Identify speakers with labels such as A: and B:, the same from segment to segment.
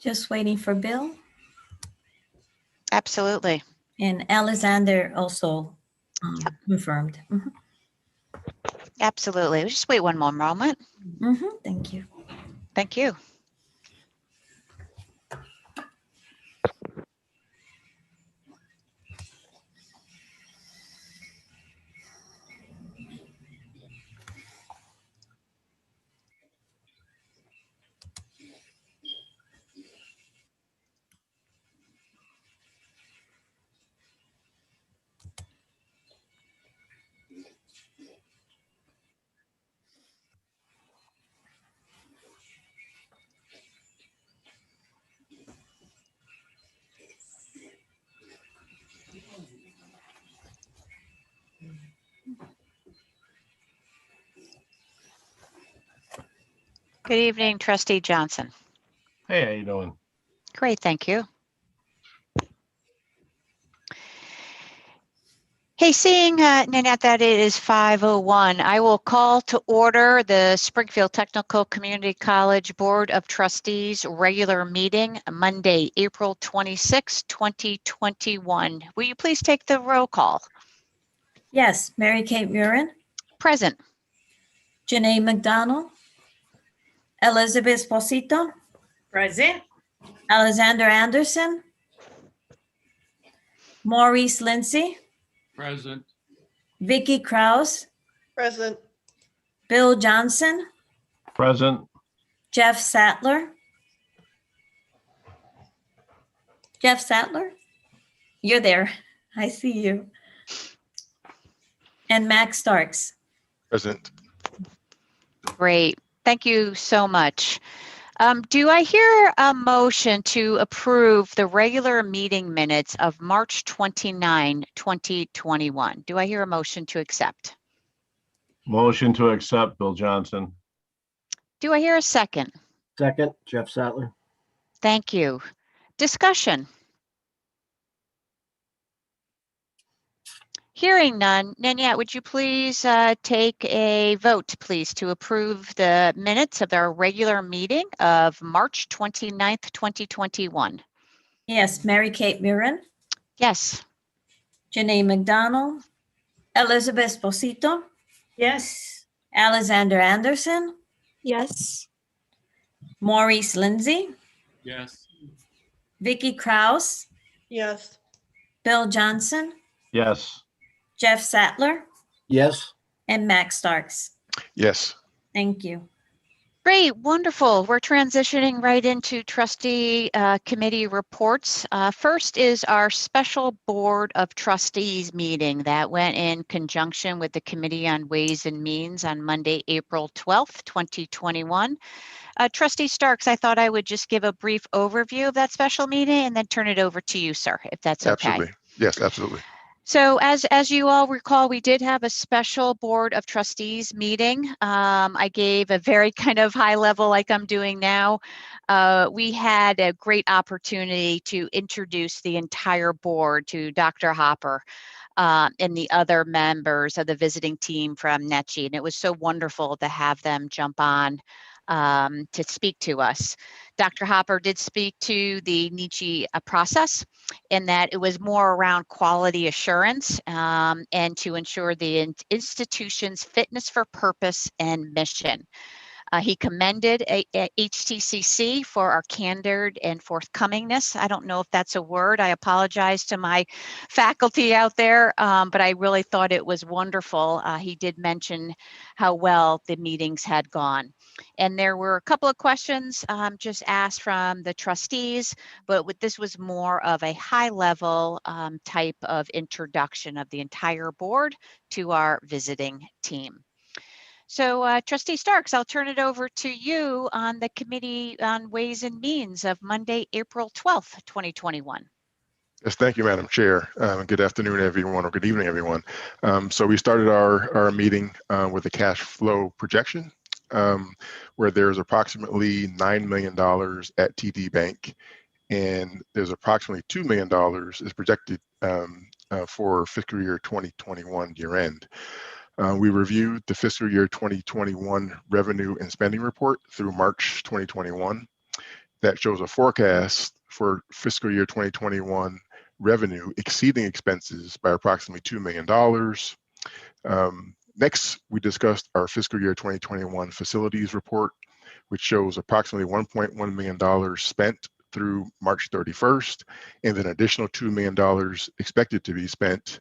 A: Just waiting for Bill.
B: Absolutely.
A: And Alexander also confirmed.
B: Absolutely. We'll just wait one more moment.
A: Thank you.
B: Thank you. Good evening, Trustee Johnson.
C: Hey, how you doing?
B: Great, thank you. Hey, seeing, Nanette, that it is 5:01, I will call to order the Springfield Technical Community College Board of Trustees regular meeting, Monday, April 26, 2021. Will you please take the roll call?
A: Yes, Mary Kate Murin,
B: Present.
A: Janae McDonald, Elizabeth Posito,
D: Present.
A: Alexander Anderson, Maurice Lindsay,
E: Present.
A: Vicky Krause,
D: Present.
A: Bill Johnson,
C: Present.
A: Jeff Sattler. Jeff Sattler, you're there. I see you. And Max Starks.
F: Present.
B: Great. Thank you so much. Do I hear a motion to approve the regular meeting minutes of March 29, 2021? Do I hear a motion to accept?
C: Motion to accept, Bill Johnson.
B: Do I hear a second?
G: Second, Jeff Sattler.
B: Thank you. Discussion. Hearing none, Nanette, would you please take a vote, please, to approve the minutes of our regular meeting of March 29th, 2021?
A: Yes, Mary Kate Murin,
B: Yes.
A: Janae McDonald, Elizabeth Posito,
D: Yes.
A: Alexander Anderson,
D: Yes.
A: Maurice Lindsay,
E: Yes.
A: Vicky Krause,
D: Yes.
A: Bill Johnson,
C: Yes.
A: Jeff Sattler,
G: Yes.
A: and Max Starks.
F: Yes.
A: Thank you.
B: Great, wonderful. We're transitioning right into trustee committee reports. First is our special Board of Trustees meeting that went in conjunction with the Committee on Ways and Means on Monday, April 12th, 2021. Trustee Starks, I thought I would just give a brief overview of that special meeting and then turn it over to you, sir, if that's okay.
F: Absolutely. Yes, absolutely.
B: So as you all recall, we did have a special Board of Trustees meeting. I gave a very kind of high level like I'm doing now. We had a great opportunity to introduce the entire board to Dr. Hopper and the other members of the visiting team from NETCHI. And it was so wonderful to have them jump on to speak to us. Dr. Hopper did speak to the NETCHI process in that it was more around quality assurance and to ensure the institution's fitness for purpose and mission. He commended HTCC for our candor and forthcomingness. I don't know if that's a word. I apologize to my faculty out there, but I really thought it was wonderful. He did mention how well the meetings had gone. And there were a couple of questions just asked from the trustees, but this was more of a high level type of introduction of the entire board to our visiting team. So Trustee Starks, I'll turn it over to you on the Committee on Ways and Means of Monday, April 12th, 2021.
F: Yes, thank you, Madam Chair. Good afternoon, everyone, or good evening, everyone. So we started our meeting with a cash flow projection where there's approximately $9 million at TD Bank, and there's approximately $2 million is projected for fiscal year 2021 year end. We reviewed the fiscal year 2021 revenue and spending report through March 2021. that shows a forecast for fiscal year 2021 revenue exceeding expenses by approximately $2 million. Next, we discussed our fiscal year 2021 facilities report, which shows approximately $1.1 million spent through March 31st, and an additional $2 million expected to be spent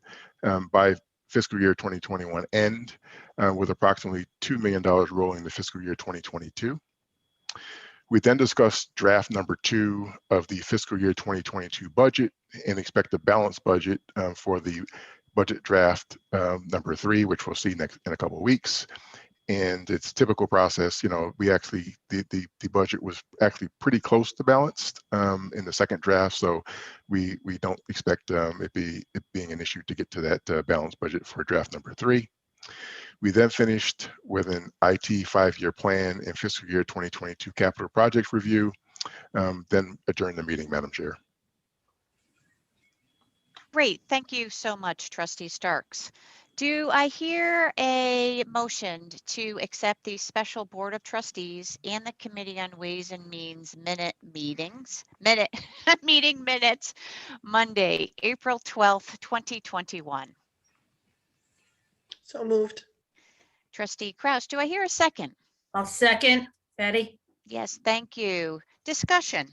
F: by fiscal year 2021 end, with approximately $2 million rolling to fiscal year 2022. We then discussed draft number 2 of the fiscal year 2022 budget and expect a balanced budget for the budget draft number 3, which we'll see next in a couple of weeks. And it's typical process. You know, we actually, the budget was actually pretty close to balanced in the second draft. So we don't expect it being an issue to get to that balanced budget for draft number 3. We then finished with an IT 5-year plan and fiscal year 2022 capital project review, then adjourn the meeting, Madam Chair.
B: Great. Thank you so much, Trustee Starks. Do I hear a motion to accept the special Board of Trustees and the Committee on Ways and Means meeting minutes, Monday, April 12th, 2021?
D: So moved.
B: Trustee Kraus, do I hear a second?
A: I'll second. Betty?
B: Yes, thank you. Discussion.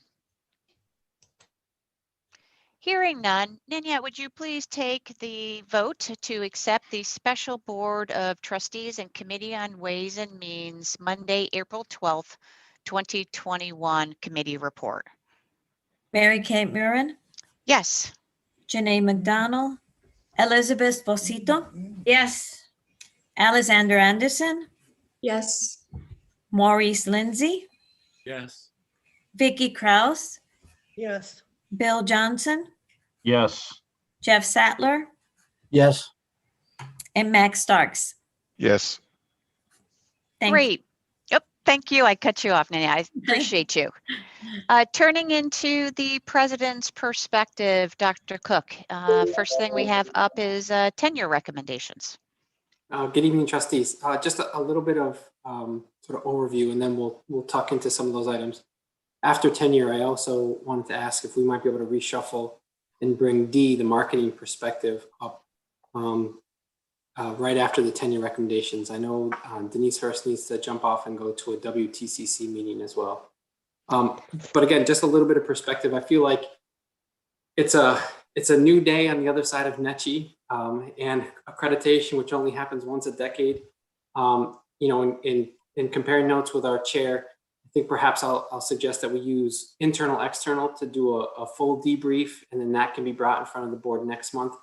B: Hearing none, Nanette, would you please take the vote to accept the special Board of Trustees and Committee on Ways and Means Monday, April 12th, 2021 committee report?
A: Mary Kate Murin,
B: Yes.
A: Janae McDonald, Elizabeth Bosito,
D: Yes.
A: Alexander Anderson,
D: Yes.
A: Maurice Lindsay,
E: Yes.
A: Vicky Kraus,
D: Yes.
A: Bill Johnson,
C: Yes.
A: Jeff Sattler,
G: Yes.
A: and Max Starks.
F: Yes.
A: Thank you.
B: Great. Yep. Thank you. I cut you off, Nanette. I appreciate you. Turning into the president's perspective, Dr. Cook, first thing we have up is tenure recommendations.
H: Good evening, trustees. Just a little bit of sort of overview, and then we'll tuck into some of those items. After tenure, I also wanted to ask if we might be able to reshuffle and bring D, the marketing perspective, up right after the tenure recommendations. I know Denise Hurst needs to jump off and go to a WTCC meeting as well. But again, just a little bit of perspective. I feel like it's a new day on the other side of NECHI, and accreditation, which only happens once a decade. You know, in comparing notes with our chair, I think perhaps I'll suggest that we use internal, external to do a full debrief, and then that can be brought in front of the board next month.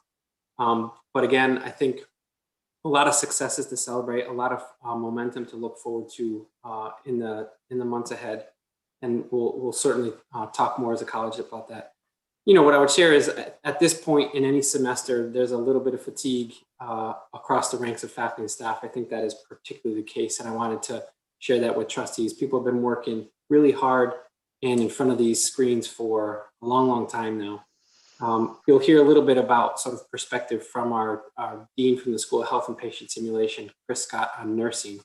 H: But again, I think a lot of successes to celebrate, a lot of momentum to look forward to in the months ahead, and we'll certainly talk more as a college about that. You know, what I would share is at this point in any semester, there's a little bit of fatigue across the ranks of faculty and staff. I think that is particularly the case, and I wanted to share that with trustees. People have been working really hard and in front of these screens for a long, long time now. You'll hear a little bit about sort of perspective from our dean from the School of Health and Patient Simulation, Chris Scott, on nursing.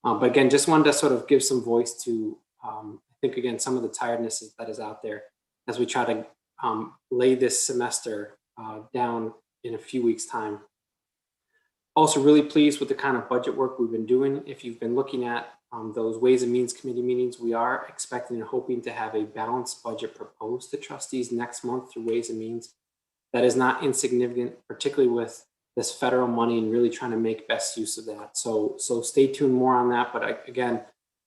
H: But again, just wanted to sort of give some voice to, I think, again, some of the tiredness that is out there as we try to lay this semester down in a few weeks' time. Also really pleased with the kind of budget work we've been doing. If you've been looking at those Ways and Means Committee meetings, we are expecting and hoping to have a balanced budget proposed to trustees next month through Ways and Means. That is not insignificant, particularly with this federal money and really trying to make best use of that. So stay tuned more on that. But again,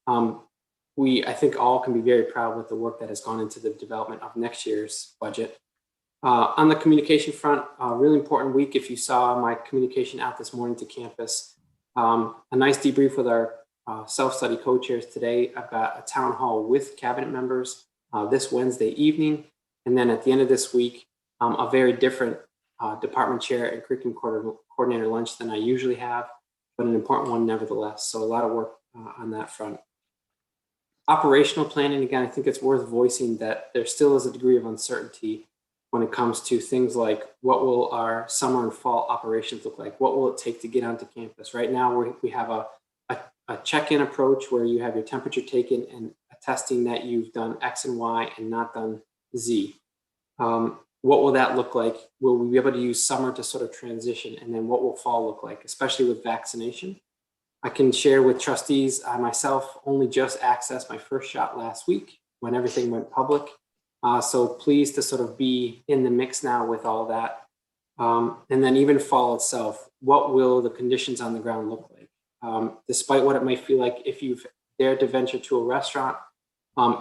H: I think all can be very proud with the work that has gone into the development of next year's budget. On the communication front, a really important week. If you saw my communication out this morning to campus, a nice debrief with our self-study co-chairs today. I've got a town hall with cabinet members this Wednesday evening. And then at the end of this week, a very different department chair and curriculum coordinator lunch than I usually have, but an important one nevertheless. So a lot of work on that front. Operational planning, again, I think it's worth voicing that there still is a degree of uncertainty when it comes to things like what will our summer and fall operations look like? What will it take to get onto campus? Right now, we have a check-in approach where you have your temperature taken and a attesting that you've done X and Y and not done Z. What will that look like? Will we be able to use summer to sort of transition? And then what will fall look like, especially with vaccination? I can share with trustees, I myself only just accessed my first shot last week when everything went public. So pleased to sort of be in the mix now with all that. And then even fall itself, what will the conditions on the ground look like? Despite what it might feel like if you've dared to venture to a restaurant,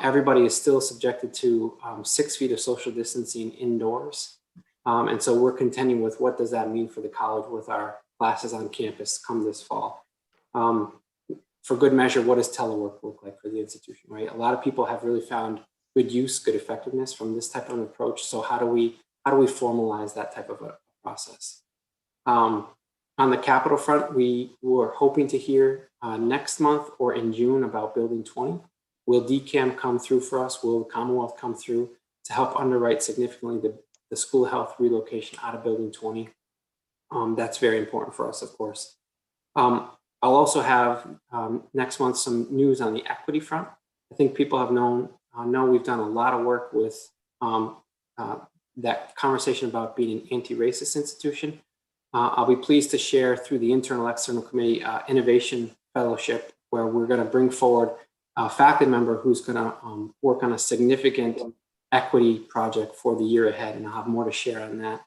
H: everybody is still subjected to 6 feet of social distancing indoors. And so we're contending with what does that mean for the college with our classes on campus come this fall. For good measure, what does telework look like for the institution, right? A lot of people have really found good use, good effectiveness from this type of an approach. So how do we formalize that type of a process? On the capital front, we were hoping to hear next month or in June about Building 20. Will DCAM come through for us? Will the Commonwealth come through to help underwrite significantly the school health relocation out of Building 20? That's very important for us, of course. I'll also have next month some news on the equity front. I think people have know we've done a lot of work with that conversation about being an anti-racist institution. I'll be pleased to share through the internal external committee innovation fellowship, where we're going to bring forward a faculty member who's going to work on a significant equity project for the year ahead, and I'll have more to share on that.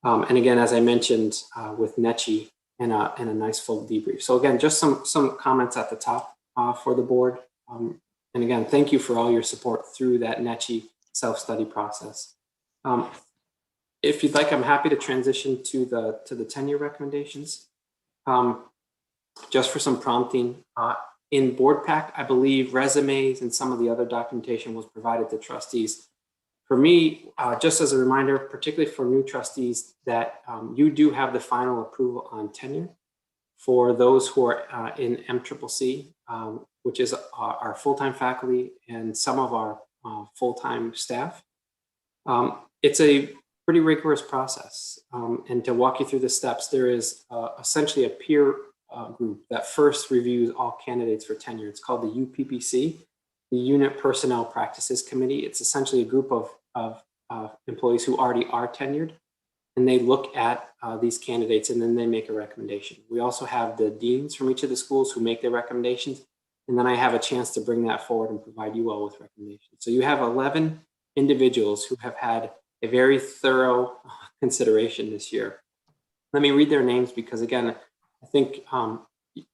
H: And again, as I mentioned, with NECHI and a nice full debrief. So again, just some comments at the top for the board. And again, thank you for all your support through that NECHI self-study process. If you'd like, I'm happy to transition to the tenure recommendations. Just for some prompting, in board pack, I believe resumes and some of the other documentation was provided to trustees. For me, just as a reminder, particularly for new trustees, that you do have the final approval on tenure for those who are in MCCC, which is our full-time faculty and some of our full-time staff. It's a pretty rigorous process. And to walk you through the steps, there is essentially a peer group that first reviews all candidates for tenure. It's called the UPPC, the Unit Personnel Practices Committee. It's essentially a group of employees who already are tenured, and they look at these candidates and then they make a recommendation. We also have the deans from each of the schools who make their recommendations, and then I have a chance to bring that forward and provide you all with recommendations. So you have 11 individuals who have had a very thorough consideration this year. Let me read their names because, again, I think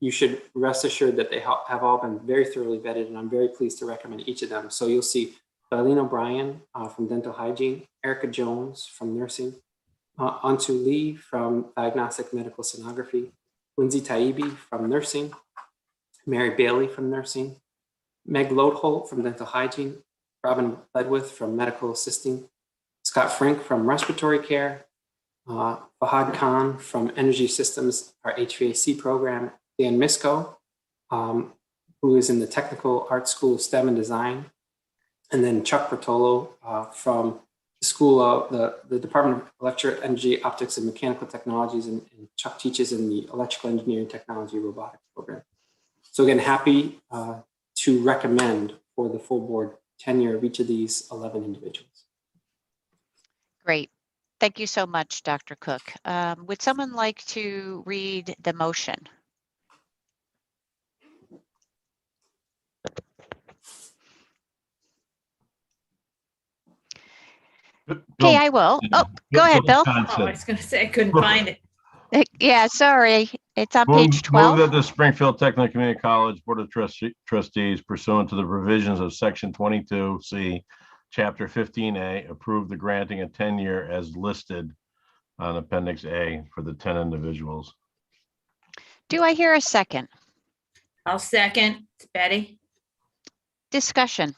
H: you should rest assured that they have all been very thoroughly vetted, and I'm very pleased to recommend each of them. So you'll see Darlene O'Brien from Dental Hygiene, Erica Jones from Nursing, Antu Lee from Diagnostic Medical Sonography, Lindsay Taibbi from Nursing, Mary Bailey from Nursing, Meg Lodholt from Dental Hygiene, Robin Ledwith from Medical Assisting, Scott Frank from Respiratory Care, Fahad Khan from Energy Systems, our HVAC program, Dan Misko, who is in the Technical Arts School of STEM and Design, and then Chuck Bertolo from the School of the Department of Electric Energy, Optics, and Mechanical Technologies, and Chuck teaches in the Electrical Engineering Technology Robotics program. So again, happy to recommend for the full board tenure of each of these 11 individuals.
B: Great. Thank you so much, Dr. Cook. Would someone like to read the motion? Okay, I will. Oh, go ahead, Bill.
A: Oh, I was going to say I couldn't find it.
B: Yeah, sorry. It's on
C: Move
B: page 12.
C: that the Springfield Technical Community College Board of Trustees, pursuant to the provisions of Section 22C, Chapter 15A, approve the granting of tenure as listed on Appendix A for the 10 individuals.
B: Do I hear a second?
A: I'll second. It's Betty.
B: Discussion.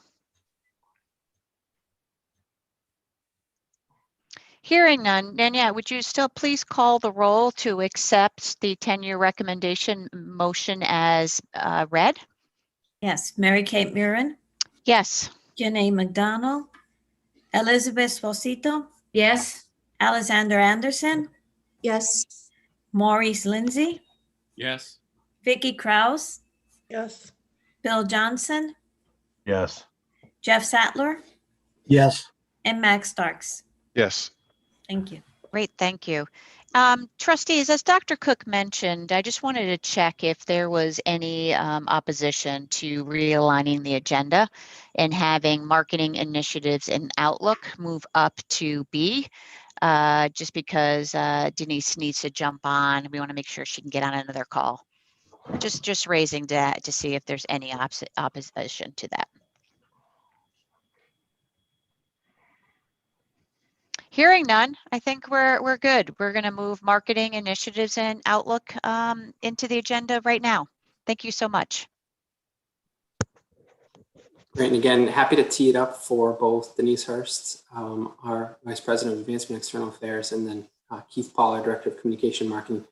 B: Hearing none. Nanette, would you still please call the roll to accept the tenure recommendation motion as read?
A: Yes. Mary Kate Murin,
B: Yes.
A: Janae McDonald, Elizabeth Esposito. Yes. Alexander Anderson,
D: Yes.
A: Maurice Lindsay,
E: Yes.
A: Vicky Krause,
D: Yes.
A: Bill Johnson,
C: Yes.
A: Jeff Sattler,
G: Yes.
A: and Max Starks.
F: Yes.
A: Thank you.
B: Great, thank you. Trustees, as Dr. Cook mentioned, I just wanted to check if there was any opposition to realigning the agenda and having marketing initiatives in Outlook move up to B, just because Denise needs to jump on. We want to make sure she can get on another call. Just raising that to see if there's any opposition to that. Hearing none, I think we're good. We're going to move marketing initiatives and Outlook into the agenda right now. Thank you so much.
H: Great, and again, happy to tee it up for both Denise Hurst, our Vice President of Advancement and External Affairs, and then Keith Paul, our Director of Communication Marketing.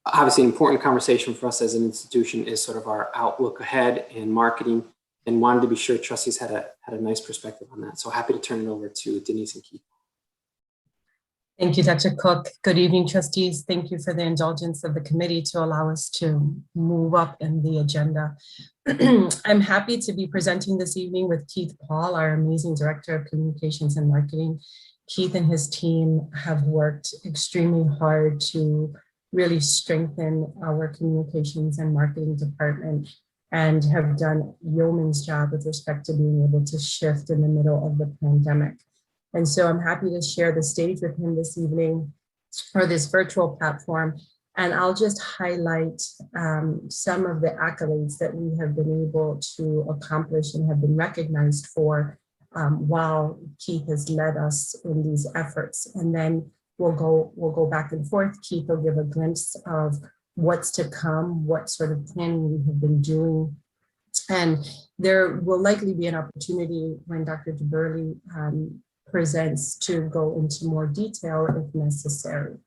H: Obviously, an important conversation for us as an institution is sort of our outlook ahead and marketing, and wanted to be sure trustees had a nice perspective on that. So happy to turn it over to Denise and Keith.
I: Thank you, Dr. Cook. Good evening, trustees. Thank you for the indulgence of the committee to allow us to move up in the agenda. I'm happy to be presenting this evening with Keith Paul, our amazing Director of Communications and Marketing. Keith and his team have worked extremely hard to really strengthen our communications and marketing department and have done yeoman's job with respect to being able to shift in the middle of the pandemic. And so I'm happy to share the stage with him this evening for this virtual platform. And I'll just highlight some of the accolades that we have been able to accomplish and have been recognized for while Keith has led us in these efforts. And then we'll go back and forth. Keith will give a glimpse of what's to come, what sort of planning we have been doing. And there will likely be an opportunity when Dr. DeBurley presents to go into more detail if necessary.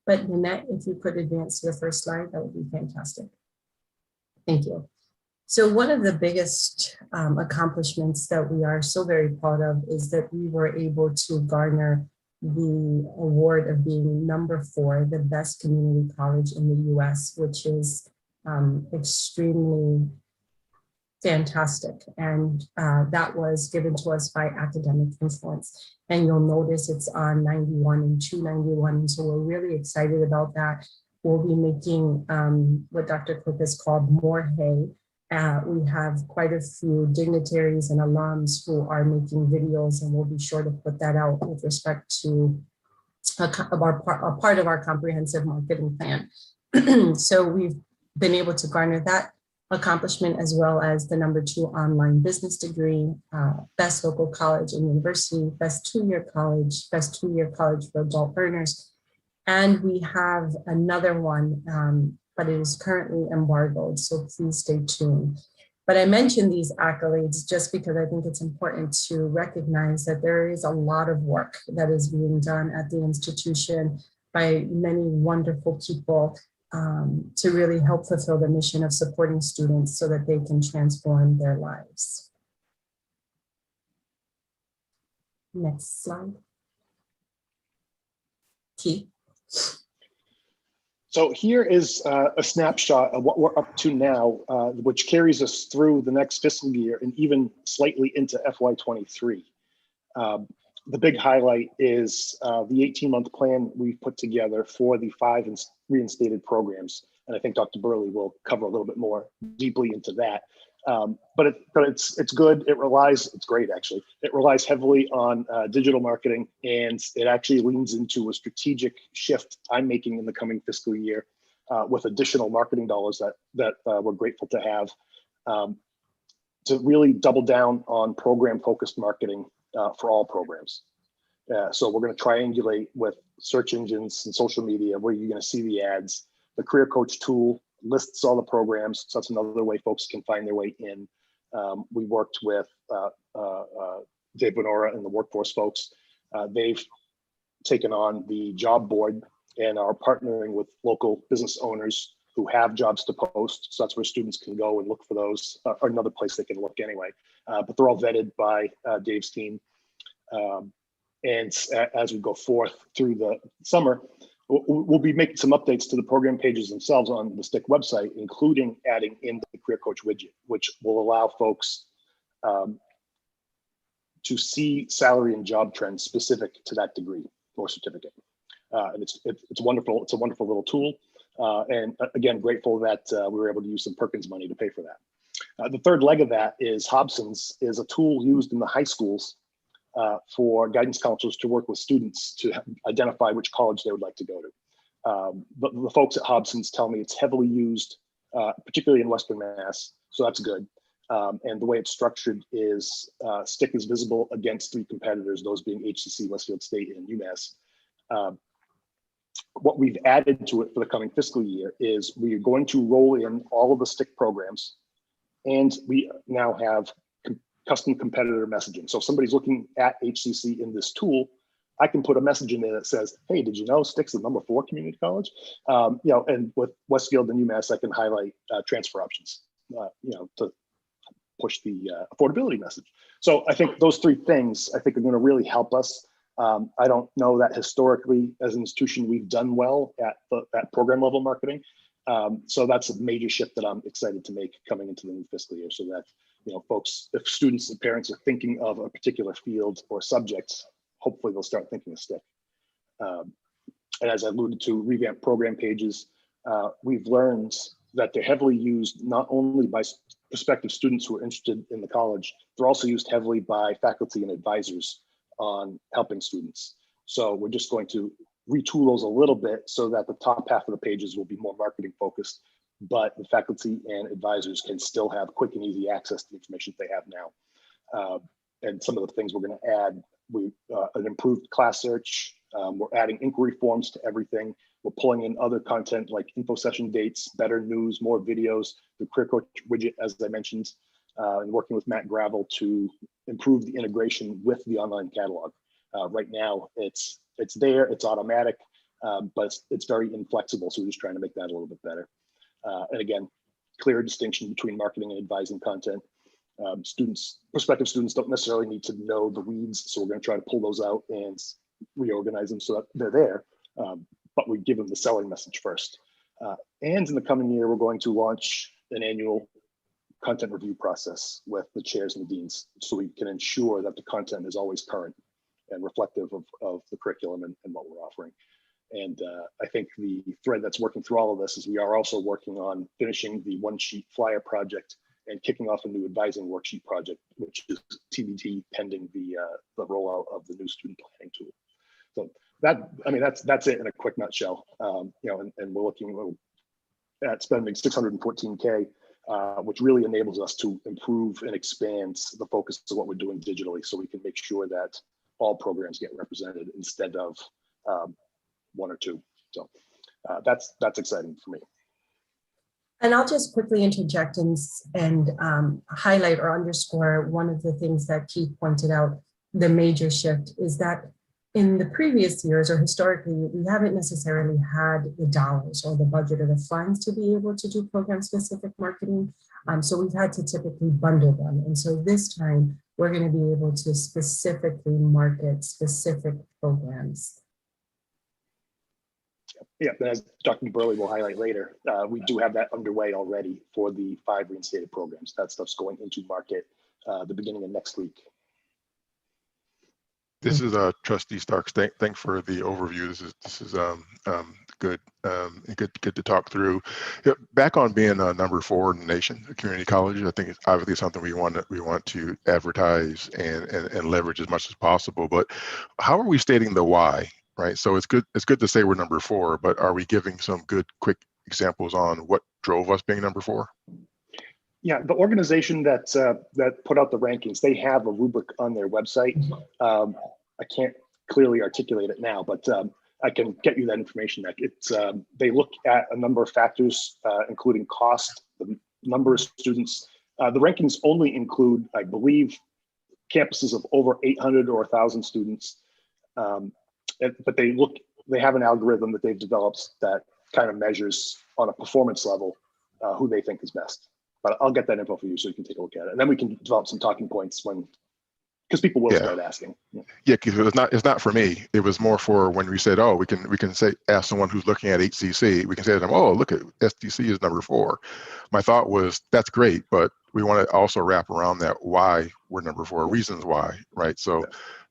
I: But Nanette, if you could advance to the first slide, that would be fantastic. Thank you. So one of the biggest accomplishments that we are so very proud of is that we were able to garner the award of being #4, the best community college in the US, which is extremely fantastic. And that was given to us by Academic Influence. And you'll notice it's on 91 and 291. And so we're really excited about that. We'll be making what Dr. Cook has called more hay. We have quite a few dignitaries and alums who are making videos, and we'll be sure to put that out with respect to a part of our comprehensive marketing plan. So we've been able to garner that accomplishment, as well as the #2 online business degree, best local college and university, best two-year college for adult earners. And we have another one, but it is currently embargoed, so please stay tuned. But I mention these accolades just because I think it's important to recognize that there is a lot of work that is being done at the institution by many wonderful people to really help fulfill the mission of supporting students so that they can transform their lives. Next slide. Keith.
J: So here is a snapshot of what we're up to now, which carries us through the next fiscal year and even slightly into FY23. The big highlight is the 18-month plan we've put together for the 5 reinstated programs. And I think Dr. Burley will cover a little bit more deeply into that. But it's good. It's great, actually. It relies heavily on digital marketing, and it actually leans into a strategic shift I'm making in the coming fiscal year with additional marketing dollars that we're grateful to have to really double down on program-focused marketing for all programs. So we're going to triangulate with search engines and social media where you're going to see the ads. The Career Coach tool lists all the programs, so that's another way folks can find their way in. We worked with Dave Benora and the workforce folks. They've taken on the job board and are partnering with local business owners who have jobs to post. So that's where students can go and look for those, or another place they can look anyway. But they're all vetted by Dave's team. And as we go forth through the summer, we'll be making some updates to the program pages themselves on the STIC website, including adding in the Career Coach widget, which will allow folks to see salary and job trends specific to that degree or certificate. And it's wonderful. It's a wonderful little tool. And again, grateful that we were able to use some Perkins money to pay for that. The third leg of that is Hobson's is a tool used in the high schools for guidance counselors to work with students to identify which college they would like to go to. The folks at Hobson's tell me it's heavily used, particularly in Western Mass, so that's good. And the way it's structured is STIC is visible against 3 competitors, those being HCC, Westfield State, and UMass. What we've added to it for the coming fiscal year is we are going to roll in all of the STIC programs, and we now have custom competitor messaging. So if somebody's looking at HCC in this tool, I can put a message in there that says, "Hey, did you know STIC's the #4 community college?" You know, and with Westfield and UMass, I can highlight transfer options, you know, to push the affordability message. So I think those 3 things I think are going to really help us. I don't know that historically as an institution we've done well at program level marketing. So that's a major shift that I'm excited to make coming into the new fiscal year, so that, you know, folks, if students and parents are thinking of a particular field or subject, hopefully they'll start thinking of STIC. And as I alluded to, revamped program pages, we've learned that they're heavily used not only by prospective students who are interested in the college, they're also used heavily by faculty and advisors on helping students. So we're just going to retool those a little bit so that the top half of the pages will be more marketing focused, but the faculty and advisors can still have quick and easy access to the information they have now. And some of the things we're going to add, an improved class search. We're adding inquiry forms to everything. We're pulling in other content like info session dates, better news, more videos, the Career Coach widget, as I mentioned, and working with Matt Gravel to improve the integration with the online catalog. Right now, it's there, it's automatic, but it's very inflexible. So we're just trying to make that a little bit better. And again, clear distinction between marketing and advising content. Prospective students don't necessarily need to know the weeds, so we're going to try to pull those out and reorganize them so that they're there, but we give them the selling message first. And in the coming year, we're going to launch an annual content review process with the chairs and the deans, so we can ensure that the content is always current and reflective of the curriculum and what we're offering. And I think the thread that's working through all of this is we are also working on finishing the one-sheet flyer project and kicking off a new advising worksheet project, which is TBD pending the rollout of the new student planning tool. So that, I mean, that's it in a quick nutshell. You know, and we're looking at spending $614K, which really enables us to improve and expand the focus of what we're doing digitally, so we can make sure that all programs get represented instead of 1 or 2. So that's exciting for me.
I: And I'll just quickly interject and highlight or underscore one of the things that Keith pointed out. The major shift is that in the previous years or historically, we haven't necessarily had the dollars or the budget or the funds to be able to do program specific marketing. So we've had to typically bundle them. And so this time we're going to be able to specifically market specific programs.
J: Yeah, as Dr. Burley will highlight later, we do have that underway already for the 5 reinstated programs. That stuff's going into market the beginning of next week.
F: This is Trustee Starks. Thanks for the overview. This is good. Good to talk through. Yeah, back on being #4 in the nation, a community college. I think it's obviously something we want to advertise and leverage as much as possible. But how are we stating the why? Right. So it's good to say we're #4, but are we giving some good quick examples on what drove us being #4?
J: Yeah, the organization that put out the rankings, they have a rubric on their website. I can't clearly articulate it now, but I can get you that information. It's they look at a number of factors, including cost, the number of students. The rankings only include, I believe, campuses of over 800 or 1,000 students. But they have an algorithm that they've developed that kind of measures on a performance level who they think is best. But I'll get that info for you so you can take a look at it, and then we can develop some talking points because people will start asking.
F: Yeah, because it's not for me. It was more for when we said, oh, we can ask someone who's looking at HCC. We can say to them, oh, look at STC is #4. My thought was that's great, but we want to also wrap around that why we're number 4, reasons why, right? So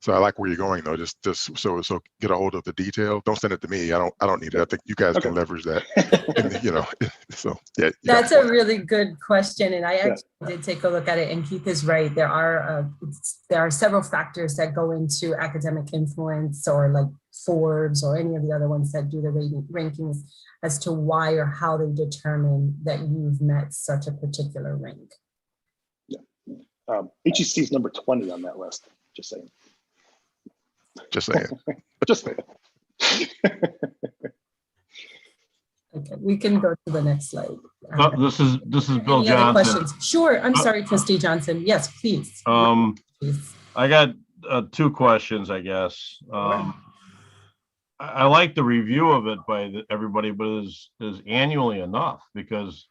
F: I like where you're going though. Just so get a hold of the detail. Don't send it to me. I don't need it. I think you guys can leverage that. So yeah.
I: That's a really good question, and I actually did take a look at it. And Keith is right. There are several factors that go into academic influence, or like Forbes or any of the other ones that do the rankings, as to why or how they determine that you've met such a particular rank.
J: HEC is number 20 on that list. Just saying.
F: Just saying.
J: Just saying.
I: Okay, we can go to the next slide.
C: This is Bill
I: Any other
C: Johnson.
I: questions? Sure. I'm sorry, Trustee Johnson. Yes, please. Please.
C: I got 2 questions, I guess. I like the review of it by everybody, but is annually enough? Because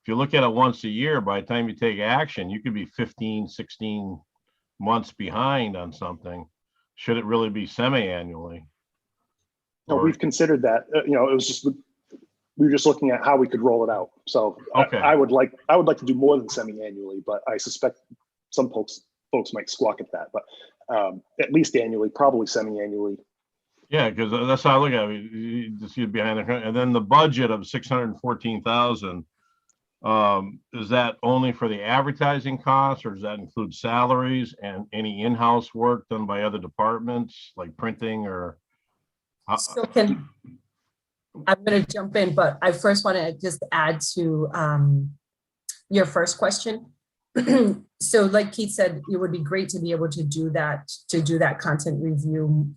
C: if you look at it once a year, by the time you take action, you could be 15, 16 months behind on something. Should it really be semi-annually?
J: No, we've considered that. It was just, we were just looking at how we could roll it out. So
C: okay.
J: I would like to do more than semi-annually, but I suspect some folks might squawk at that. But at least annually, probably semi-annually.
C: Yeah, because that's how I look at it. You just get behind the, and then the budget of 614,000. Is that only for the advertising costs, or does that include salaries and any in-house work done by other departments like printing or?
I: So I'm going to jump in, but I first want to just add to your first question. So like Keith said, it would be great to be able to do that content review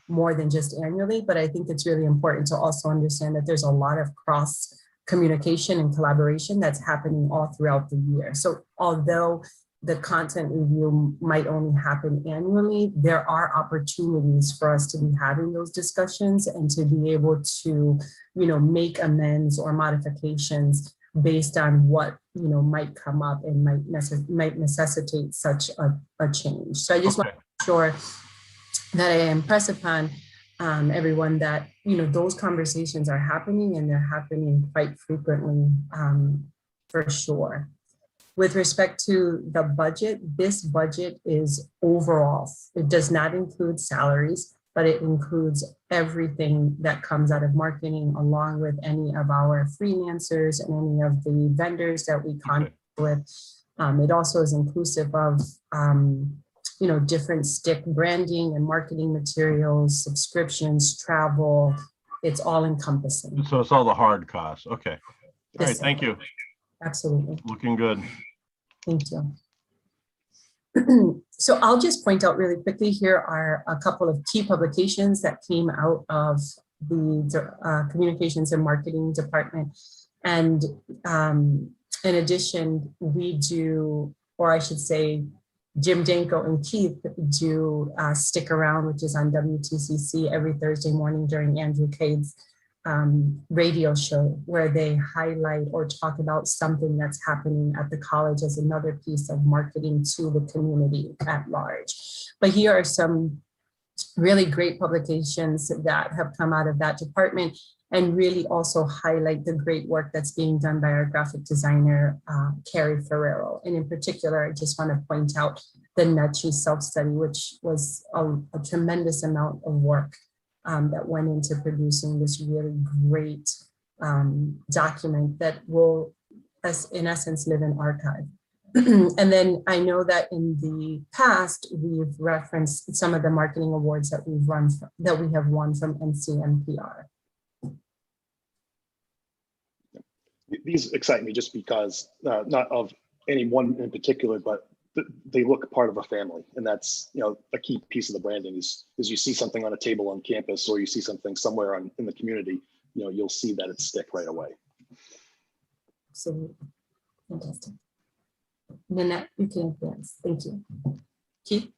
I: more than just annually, but I think it's really important to also understand that there's a lot of cross communication and collaboration that's happening all throughout the year. So although the content review might only happen annually, there are opportunities for us to be having those discussions and to be able to, make amends or modifications based on what, might come up and might necessitate such a change. So I just want to make sure that I impress upon everyone that, those conversations are happening, and they're happening quite frequently, for sure. With respect to the budget, this budget is overall. It does not include salaries, but it includes everything that comes out of marketing, along with any of our freelancers and any of the vendors that we contract with. It also is inclusive of different stick branding and marketing materials, subscriptions, travel. It's all encompassing.
C: So it's all the hard costs. Okay. All right. Thank you.
I: Absolutely.
C: Looking good.
I: Thank you. So I'll just point out really quickly, here are a couple of key publications that came out of the Communications and Marketing Department. And in addition, we do, or I should say, Jim Danko and Keith do Stick Around, which is on WTCC every Thursday morning during Andrew Cade's radio show, where they highlight or talk about something that's happening at the college as another piece of marketing to the community at large. But here are some really great publications that have come out of that department, and really also highlight the great work that's being done by our graphic designer, Carrie Ferrero. And in particular, I just want to point out the NUTCHI self-study, which was a tremendous amount of work that went into producing this really great document that will, in essence, live in archive. And then I know that in the past, we've referenced some of the marketing awards that we have won from NCMPR.
J: These excite me just because, not of any one in particular, but they look part of a family. And that's, a key piece of the branding is you see something on a table on campus, or you see something somewhere in the community, you'll see that it's Stick right away.
I: Absolutely. Fantastic. Nanette, you can advance. Thank you. Keith?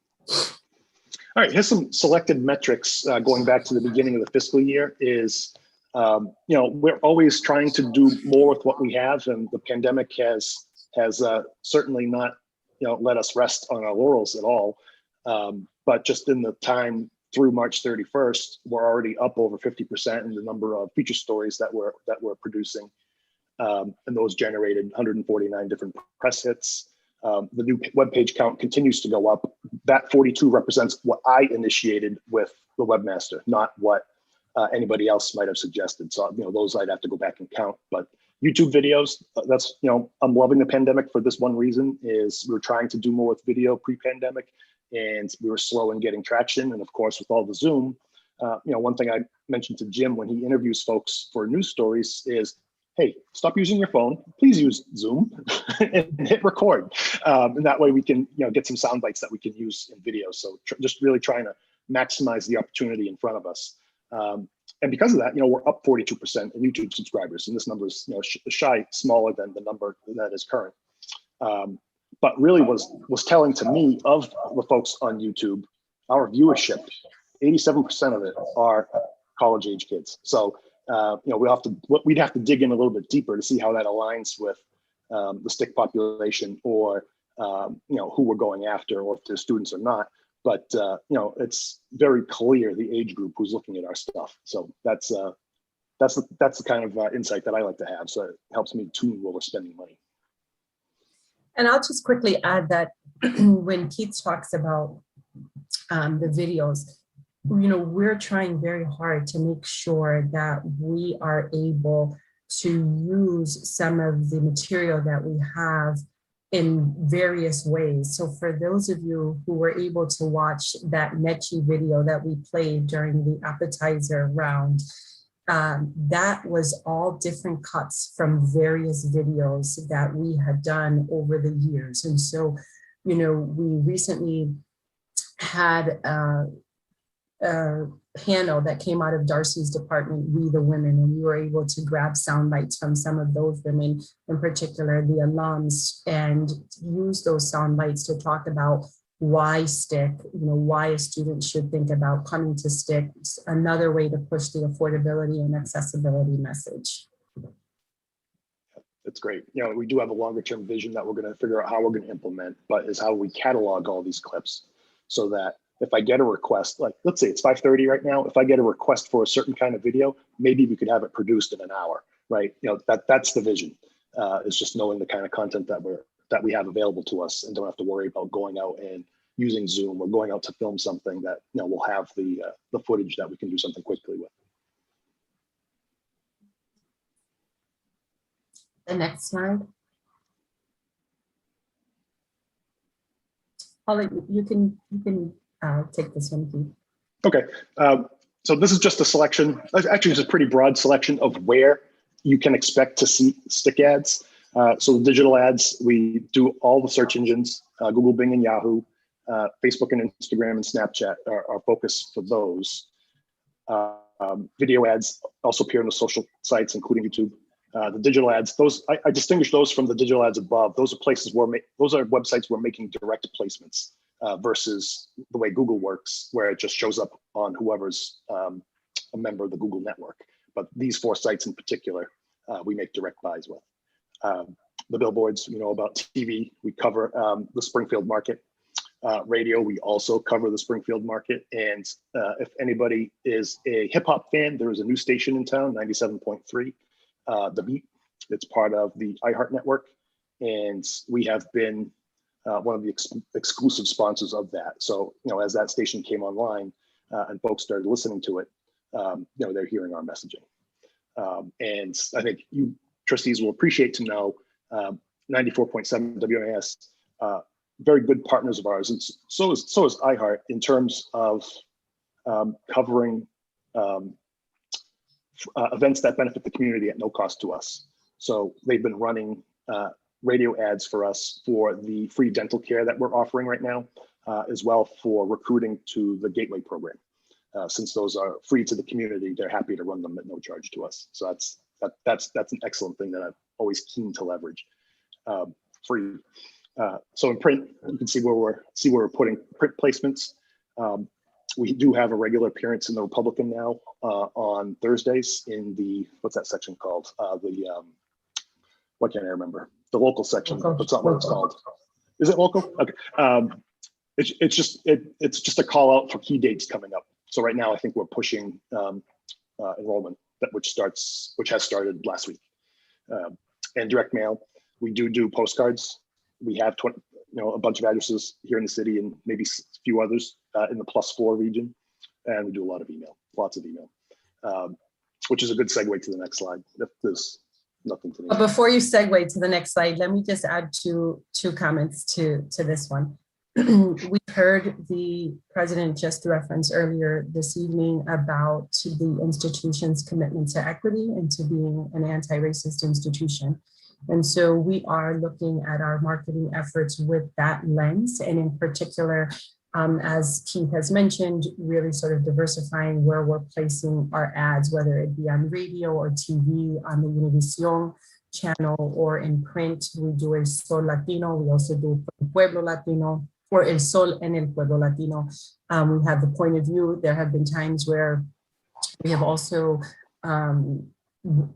J: All right, here's some selected metrics going back to the beginning of the fiscal year. Is we're always trying to do more with what we have, and the pandemic has certainly not let us rest on our laurels at all. But just in the time through March 31st, we're already up over 50% in the number of feature stories that we're producing. and those generated 149 different press hits. The new webpage count continues to go up. That 42 represents what I initiated with the webmaster, not what anybody else might have suggested. So, those I'd have to go back and count. But YouTube videos, that's, I'm loving the pandemic for this one reason, is we were trying to do more with video pre-pandemic, and we were slow in getting traction. And of course, with all the Zoom, one thing I mentioned to Jim when he interviews folks for news stories is, hey, stop using your phone. Please use Zoom and hit record. And that way we can, get some sound bites that we can use in video. So just really trying to maximize the opportunity in front of us. And because of that, we're up 42% in YouTube subscribers. And this number is, shy smaller than the number that is current. But really was telling to me of the folks on YouTube, our viewership, 87% of it are college age kids. So, we'd have to dig in a little bit deeper to see how that aligns with the STIC population, or who we're going after, or if they're students or not. But it's very clear the age group who's looking at our stuff. So that's the kind of insight that I like to have. So it helps me tune where we're spending money.
I: And I'll just quickly add that when Keith talks about the videos, we're trying very hard to make sure that we are able to use some of the material that we have in various ways. So for those of you who were able to watch that Nechi video that we played during the appetizer round, that was all different cuts from various videos that we had done over the years. And so, we recently had a panel that came out of Darcy's department, We the Women, and we were able to grab sound bites from some of those women, in particular the alums, and use those sound bites to talk about why STIC, why a student should think about coming to STIC, another way to push the affordability and accessibility message.
J: That's great. We do have a longer term vision that we're going to figure out how we're going to implement, but is how we catalog all these clips so that if I get a request, like let's say it's 5:30 right now, if I get a request for a certain kind of video, maybe we could have it produced in an hour, right? That's the vision. It's just knowing the kind of content that we have available to us, and don't have to worry about going out and using Zoom or going out to film something that we'll have the footage that we can do something quickly with.
I: The next slide. Holly, you can take this one, please.
J: Okay, so this is just a selection. Actually, it's a pretty broad selection of where you can expect to see STIC ads. So the digital ads, we do all the search engines, Google, Bing, and Yahoo. Facebook and Instagram and Snapchat are focus for those. Video ads also appear on the social sites, including YouTube. The digital ads, those I distinguish those from the digital ads above. Those are places where those are websites we're making direct placements versus the way Google works, where it just shows up on whoever's a member of the Google network. But these 4 sites in particular, we make direct buys with. The billboards, about TV, we cover the Springfield market. Radio, we also cover the Springfield market. And if anybody is a hip hop fan, there is a new station in town, 97.3. The Beat. It's part of the iHeart network, and we have been one of the exclusive sponsors of that. So, as that station came online and folks started listening to it, they're hearing our messaging. And I think you trustees will appreciate to know 94.7 WNAS, very good partners of ours, and so is iHeart in terms of covering events that benefit the community at no cost to us. So they've been running radio ads for us for the free dental care that we're offering right now, as well for recruiting to the Gateway program. Since those are free to the community, they're happy to run them at no charge to us. So that's an excellent thing that I'm always keen to leverage. Free. So in print, you can see where we're putting print placements. We do have a regular appearance in the Republican now on Thursdays in the, what's that section called? What can't I remember? The local section. That's not what it's called. Is it local? Okay. It's just a call out for key dates coming up. So right now, I think we're pushing enrollment which has started last week. and direct mail. We do postcards. We have a bunch of addresses here in the city and maybe a few others in the +4 region. And we do a lot of email, lots of email, which is a good segue to the next slide. If there's nothing to
I: But before you segue to the next slide, let me just add two comments to this one. We heard the president just reference earlier this evening about the institution's commitment to equity and to being an anti-racist institution. And so we are looking at our marketing efforts with that lens, and in particular, as Keith has mentioned, really sort of diversifying where we're placing our ads, whether it be on radio or TV, on the Univision channel or in print. We do El Sol Latino. We also do Pueblo Latino, or El Sol en el Pueblo Latino. We have the point of view. There have been times where we have also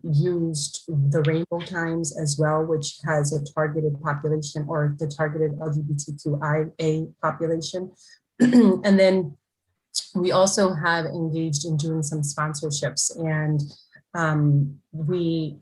I: used the Rainbow Times as well, which has a targeted population, or the targeted LGBTQIA population. And then we also have engaged in doing some sponsorships, and we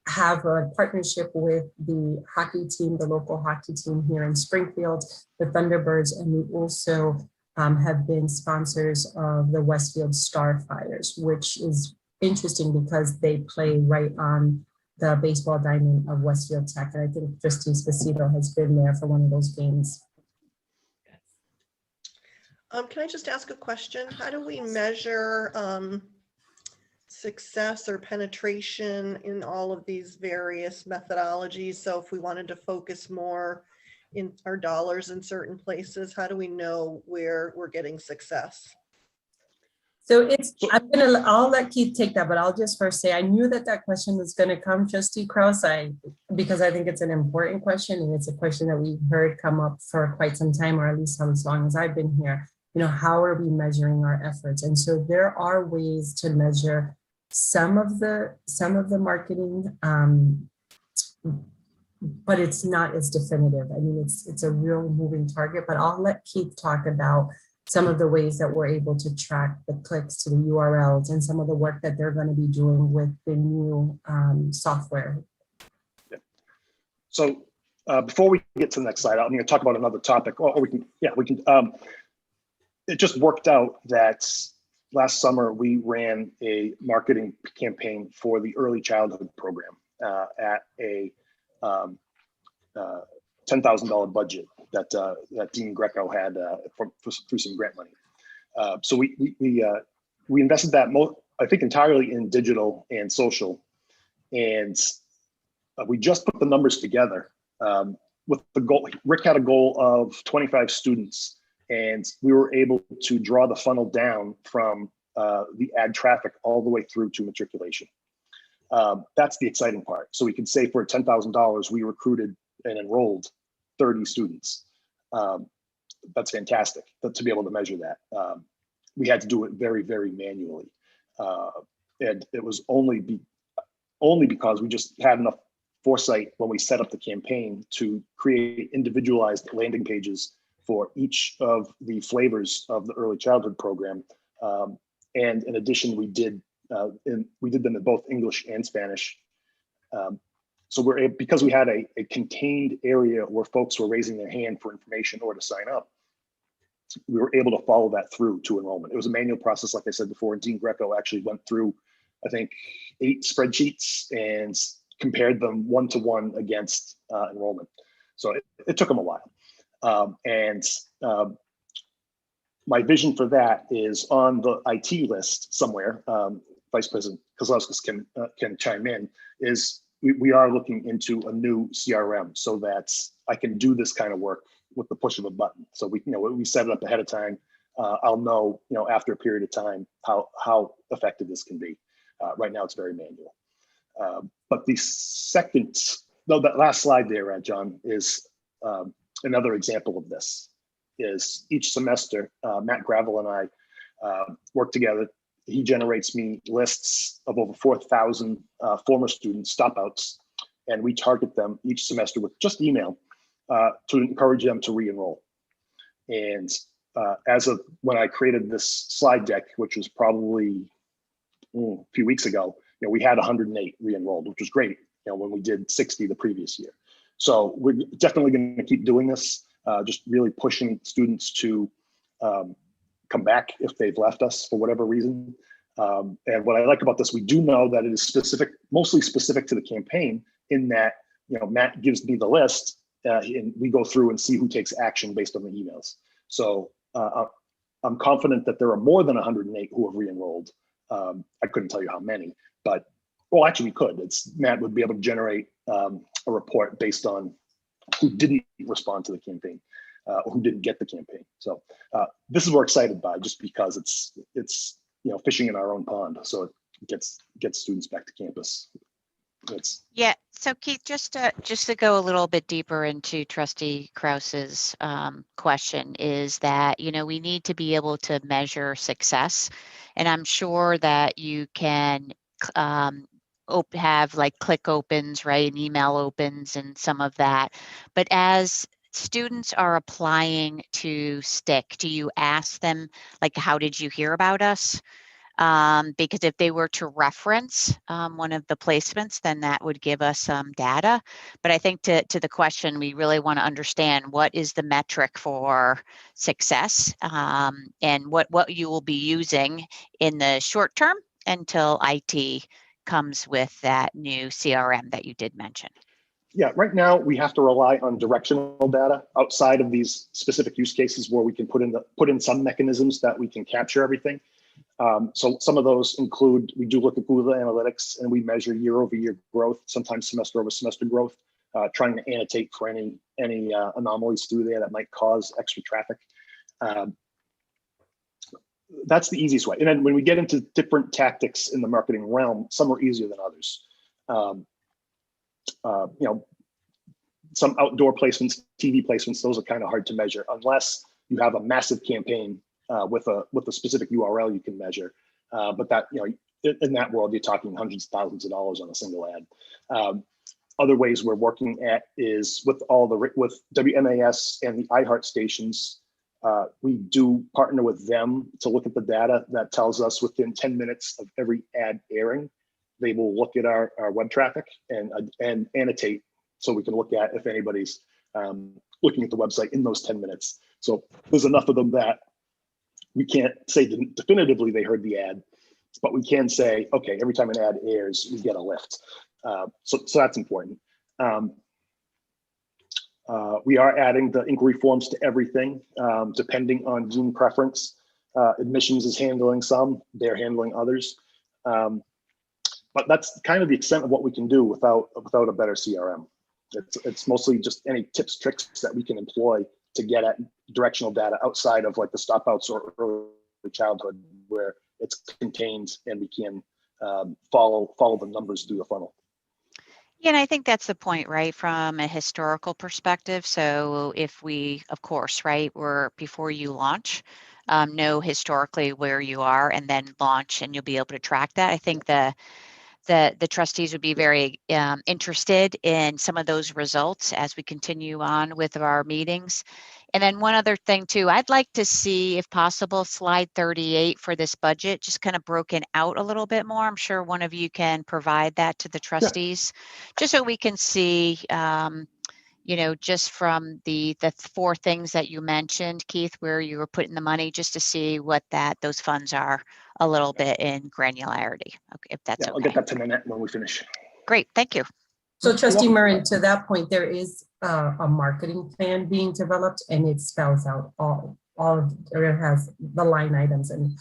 I: have a partnership with the hockey team, the local hockey team here in Springfield, the Thunderbirds, and we also have been sponsors of the Westfield Starfighters, which is interesting because they play right on the baseball diamond of Westfield Tech. And I think Trustees Spacito has been there for one of those games.
D: Can I just ask a question? How do we measure success or penetration in all of these various methodologies? So if we wanted to focus more in our dollars in certain places, how do we know where we're getting success?
I: So I'll let Keith take that, but I'll just first say, I knew that question was going to come, Trustee Krause, because I think it's an important question, and it's a question that we've heard come up for quite some time, or at least as long as I've been here. How are we measuring our efforts? And so there are ways to measure some of the marketing, but it's not as definitive. I mean, it's a real moving target, but I'll let Keith talk about some of the ways that we're able to track the clicks to the URLs and some of the work that they're going to be doing with the new software.
J: Yeah. So before we get to the next slide, I'm going to talk about another topic, or we can. It just worked out that last summer we ran a marketing campaign for the early childhood program at a $10,000 budget that Dean Greco had through some grant money. So we invested that I think entirely in digital and social, and we just put the numbers together with the goal. Rick had a goal of 25 students, and we were able to draw the funnel down from the ad traffic all the way through to matriculation. That's the exciting part. So we could say for $10,000, we recruited and enrolled 30 students. That's fantastic to be able to measure that. We had to do it very, very manually. And it was only because we just had enough foresight when we set up the campaign to create individualized landing pages for each of the flavors of the early childhood program. And in addition, we did them in both English and Spanish. So because we had a contained area where folks were raising their hand for information or to sign up, we were able to follow that through to enrollment. It was a manual process, like I said before, and Dean Greco actually went through, I think, 8 spreadsheets and compared them one-to-one against enrollment. So it took him a while. My vision for that is on the IT list somewhere. Vice President Kozlowskis can chime in, is we are looking into a new CRM so that I can do this kind of work with the push of a button. So we set it up ahead of time. I'll know, after a period of time how effective this can be. Right now it's very manual. But that last slide there, John, is another example of this. Is each semester, Matt Gravel and I work together. He generates me lists of over 4,000 former students, stopouts, and we target them each semester with just email to encourage them to re-enroll. And as of when I created this slide deck, which was probably a few weeks ago, we had 108 re-enrolled, which was great. when we did 60 the previous year. So we're definitely going to keep doing this, just really pushing students to come back if they've left us for whatever reason. And what I like about this, we do know that it is specific, mostly specific to the campaign, in that, Matt gives me the list and we go through and see who takes action based on the emails. So I'm confident that there are more than 108 who have re-enrolled. I couldn't tell you how many, but, well, actually we could. Matt would be able to generate a report based on who didn't respond to the campaign, or who didn't get the campaign. So this is what we're excited by, just because it's fishing in our own pond. So it gets students back to campus.
B: Yeah. So Keith, just to go a little bit deeper into Trustee Krause's question, is that, we need to be able to measure success. And I'm sure that you can have like click opens, right, and email opens and some of that. But as students are applying to STIC, do you ask them, like, how did you hear about us? Because if they were to reference one of the placements, then that would give us some data. But I think to the question, we really want to understand what is the metric for success, and what you will be using in the short term until IT comes with that new CRM that you did mention.
J: Yeah, right now we have to rely on directional data outside of these specific use cases where we can put in some mechanisms that we can capture everything. So some of those include, we do look at Google Analytics and we measure year-over-year growth, sometimes semester-over-semester growth, trying to annotate for any anomalies through there that might cause extra traffic. That's the easiest way. And then when we get into different tactics in the marketing realm, some are easier than others. Some outdoor placements, TV placements, those are kind of hard to measure unless you have a massive campaign with a specific URL you can measure. But that, in that world, you're talking hundreds of thousands of dollars on a single ad. Other ways we're working at is with WMAS and the iHeart stations. We do partner with them to look at the data that tells us within 10 minutes of every ad airing, they will look at our web traffic and annotate, so we can look at if anybody's looking at the website in those 10 minutes. So there's enough of them that we can't say definitively they heard the ad, but we can say, okay, every time an ad airs, we get a lift. So that's important. We are adding the inquiry forms to everything, depending on dean preference. Admissions is handling some, they're handling others. But that's kind of the extent of what we can do without a better CRM. It's mostly just any tips, tricks that we can employ to get at directional data outside of like the stop outs or early childhood, where it's contained and we can follow the numbers through the funnel.
B: Yeah, and I think that's the point, right, from a historical perspective. So if we, of course, right, before you launch, know historically where you are and then launch, and you'll be able to track that. I think the trustees would be very interested in some of those results as we continue on with our meetings. And then one other thing too, I'd like to see, if possible, slide 38 for this budget, just kind of broken out a little bit more. I'm sure one of you can provide that to the trustees, just so we can see, just from the 4 things that you mentioned, Keith, where you were putting the money, just to see what those funds are a little bit in granularity, okay, if that's okay.
J: I'll get that to Nanette when we finish.
B: Great, thank you.
I: So Trustee Murrin, to that point, there is a marketing plan being developed, and it spells out all of it, has the line items and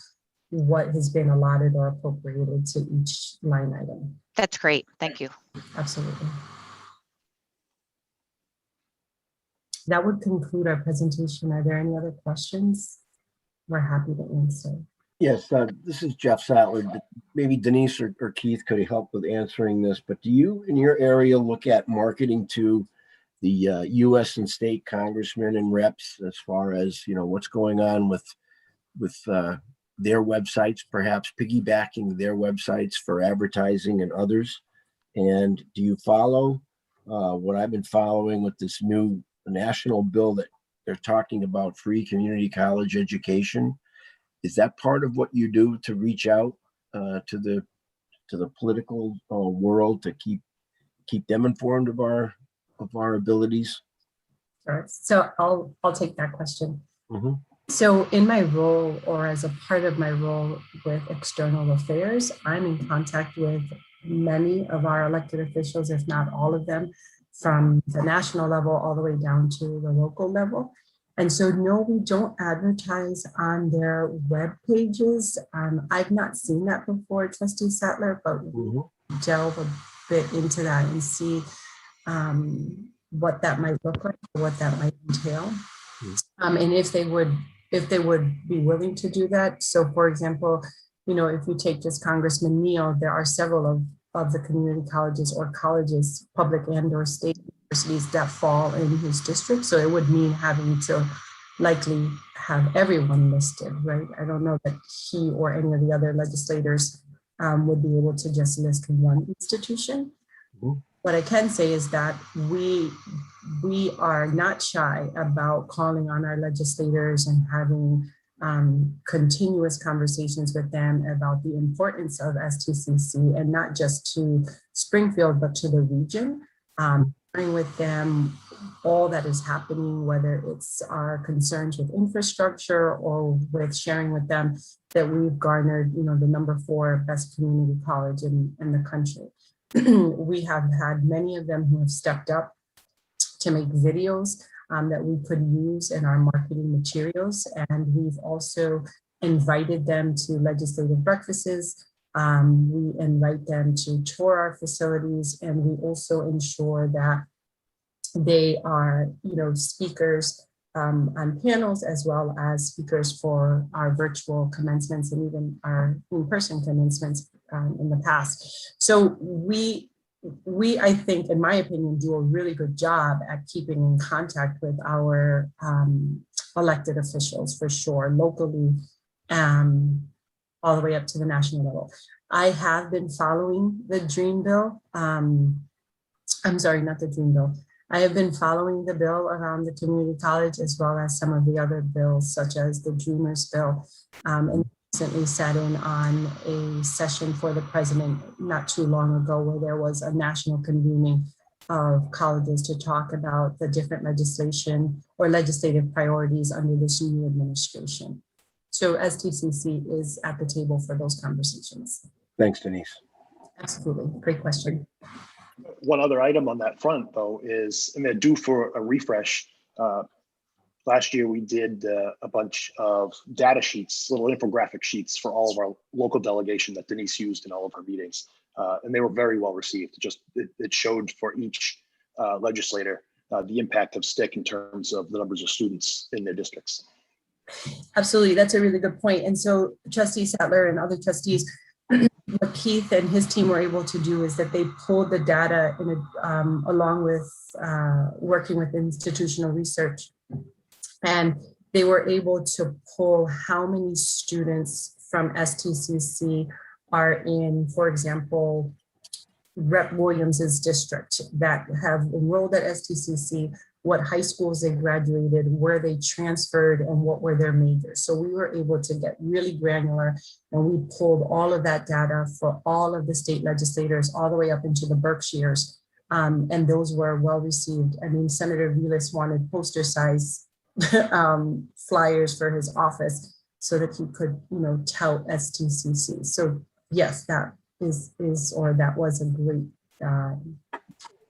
I: what has been allotted or appropriated to each line item.
B: That's great, thank you.
I: Absolutely. That would conclude our presentation. Are there any other questions? We're happy to answer.
G: Yes, this is Jeff Sattler. Maybe Denise or Keith could help with answering this, but do you in your area look at marketing to the U.S. and state congressmen and reps as far as, what's going on with their websites, perhaps piggybacking their websites for advertising and others? And do you follow what I've been following with this new national bill that they're talking about, free community college education? Is that part of what you do to reach out to the political world to keep them informed of our abilities?
I: Sure. So I'll take that question.
G: Mhm.
I: So in my role, or as a part of my role with external affairs, I'm in contact with many of our elected officials, if not all of them, from the national level all the way down to the local level. And so no, we don't advertise on their web pages. I've not seen that before, Trustee Sattler, but we delve a bit into that and see what that might look like, what that might entail. And if they would be willing to do that. So for example, if you take just Congressman Neal, there are several of the community colleges or colleges, public and or state universities, that fall in his district. So it would mean having to likely have everyone listed, right? I don't know that he or any of the other legislators would be able to just list one institution. What I can say is that we are not shy about calling on our legislators and having continuous conversations with them about the importance of STCC, and not just to Springfield, but to the region, sharing with them all that is happening, whether it's our concerns with infrastructure or with sharing with them that we've garnered, the #4 best community college in the country. We have had many of them who have stepped up to make videos that we could use in our marketing materials. And we've also invited them to legislative breakfasts. We invite them to tour our facilities, and we also ensure that they are, speakers on panels, as well as speakers for our virtual commencements and even our in-person commencements in the past. So we, I think, in my opinion, do a really good job at keeping in contact with our elected officials, for sure, locally, all the way up to the national level. I have been following the Dream Bill. I'm sorry, not the Dream Bill. I have been following the bill around the community college, as well as some of the other bills, such as the Dreamers Bill, and recently sat in on a session for the president not too long ago, where there was a national convening of colleges to talk about the different legislation or legislative priorities under this new administration. So STCC is at the table for those conversations.
G: Thanks, Denise.
I: Absolutely, great question.
J: One other item on that front, though, is, and they're due for a refresh. Last year, we did a bunch of data sheets, little infographic sheets for all of our local delegation that Denise used in all of her meetings. And they were very well received. It showed for each legislator the impact of STIC in terms of the numbers of students in their districts.
I: Absolutely, that's a really good point. And so Trustee Sattler and other trustees, what Keith and his team were able to do is that they pulled the data in along with working with institutional research. And they were able to pull how many students from STCC are in, for example, Rep. Williams's district that have enrolled at STCC, what high schools they graduated, where they transferred, and what were their majors. So we were able to get really granular, and we pulled all of that data for all of the state legislators all the way up into the Berkshires. And those were well received. I mean, Senator Vilas wanted poster size flyers for his office so that he could, tout STCC. So yes, that that was a great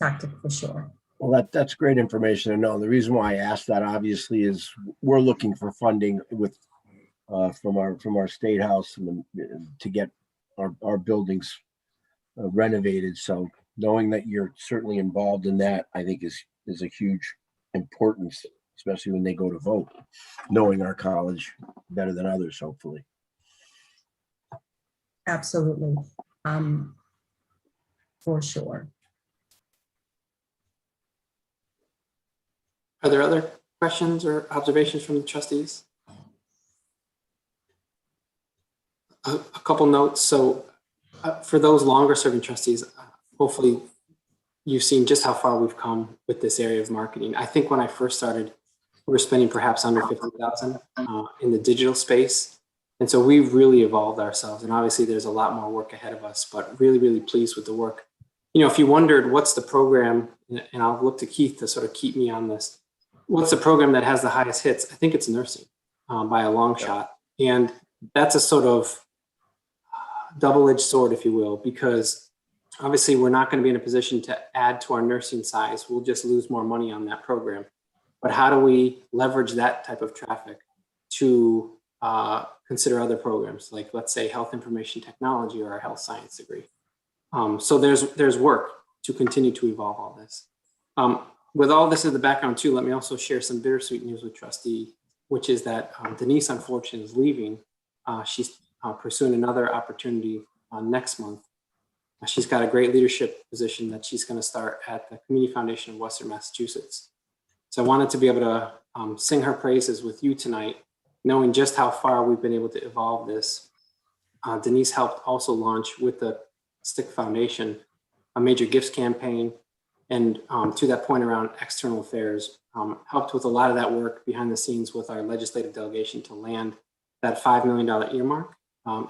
I: tactic for sure.
G: Well, that's great information to know. The reason why I asked that, obviously, is we're looking for funding from our state house to get our buildings renovated. So knowing that you're certainly involved in that, I think is a huge importance, especially when they go to vote, knowing our college better than others, hopefully.
I: Absolutely, for sure.
H: Are there other questions or observations from the trustees? A couple notes. So for those longer serving trustees, hopefully you've seen just how far we've come with this area of marketing. I think when I first started, we were spending perhaps under $50,000 in the digital space. And so we've really evolved ourselves. And obviously there's a lot more work ahead of us, but really, really pleased with the work if you wondered what's the program, and I'll look to Keith to sort of keep me on this, what's the program that has the highest hits? I think it's nursing by a long shot. And that's a sort of double-edged sword, if you will, because obviously we're not going to be in a position to add to our nursing size. We'll just lose more money on that program. But how do we leverage that type of traffic to consider other programs, like let's say health information technology or a health science degree? So there's work to continue to evolve all this. With all this in the background too, let me also share some bittersweet news with Trustee, which is that Denise, unfortunately, is leaving. She's pursuing another opportunity next month. She's got a great leadership position that she's going to start at the Community Foundation of Western Massachusetts. So I wanted to be able to sing her praises with you tonight, knowing just how far we've been able to evolve this. Denise helped also launch with the STIC Foundation a major gifts campaign, and to that point around external affairs, helped with a lot of that work behind the scenes with our legislative delegation to land that $5 million earmark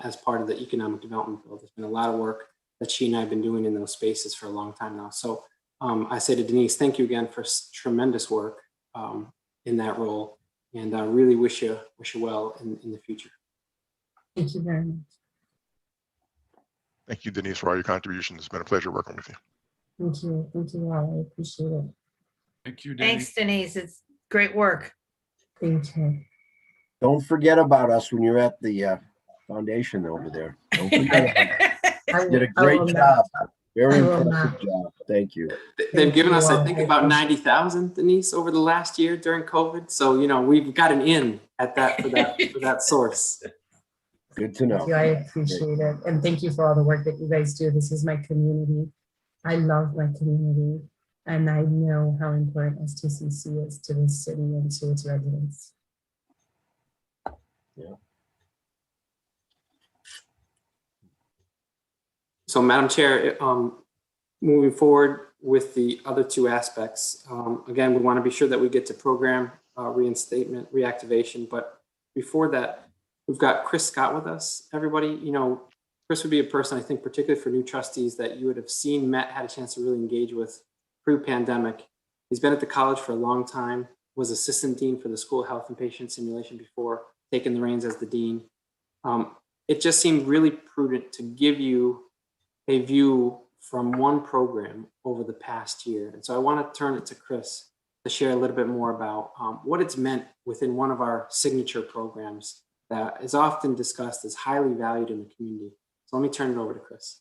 H: as part of the economic development bill. There's been a lot of work that she and I have been doing in those spaces for a long time now. So I say to Denise, thank you again for tremendous work in that role, and I really wish you well in the future.
I: Thank you very much.
F: Thank you, Denise, for all your contributions. It's been a pleasure working with you.
I: Thank you. Thank you all. I appreciate it.
E: Thank you, Denise.
A: Thanks, Denise. It's great work.
I: Thank you.
G: Don't forget about us when you're at the foundation over there. Don't forget about us. You did a great job. Very impressive job. Thank you.
H: They've given us, I
I: all.
H: think, about 90,000, Denise, over the last year during COVID. So, we've got an in at that for that source.
G: Good to know.
I: Thank you. I appreciate it. And thank you for all the work that you guys do. This is my community. I love my community. And I know how important STCC is to this city and to its residents.
G: Yeah.
H: So, Madam Chair, moving forward with the other two aspects, again, we want to be sure that we get to program reinstatement, reactivation. But before that, we've got Chris Scott with us. Everybody, Chris would be a person, I think, particularly for new trustees, that you would have seen, met, had a chance to really engage with pre-pandemic. He's been at the college for a long time, was assistant dean for the School of Health and Patient Simulation before taking the reins as the dean. It just seemed really prudent to give you a view from one program over the past year. And so I want to turn it to Chris to share a little bit more about what it's meant within one of our signature programs that is often discussed as highly valued in the community. So let me turn it over to Chris.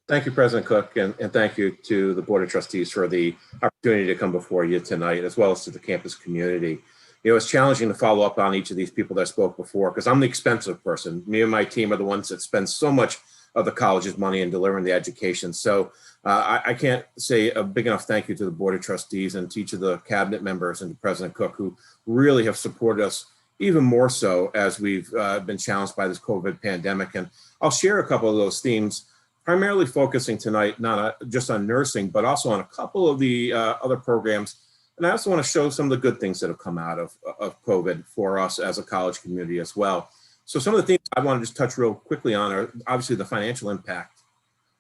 K: Thank you, President Cook, and thank you to the Board of Trustees for the opportunity to come before you tonight, as well as to the campus community. It's challenging to follow up on each of these people that spoke before, because I'm the expensive person. Me and my team are the ones that spend so much of the college's money in delivering the education. So I can't say a big enough thank you to the Board of Trustees and to each of the cabinet members and to President Cook, who really have supported us even more so as we've been challenged by this COVID pandemic. And I'll share a couple of those themes, primarily focusing tonight not just on nursing, but also on a couple of the other programs. And I also want to show some of the good things that have come out of COVID for us as a college community as well. So some of the things I want to just touch real quickly on are obviously the financial impact,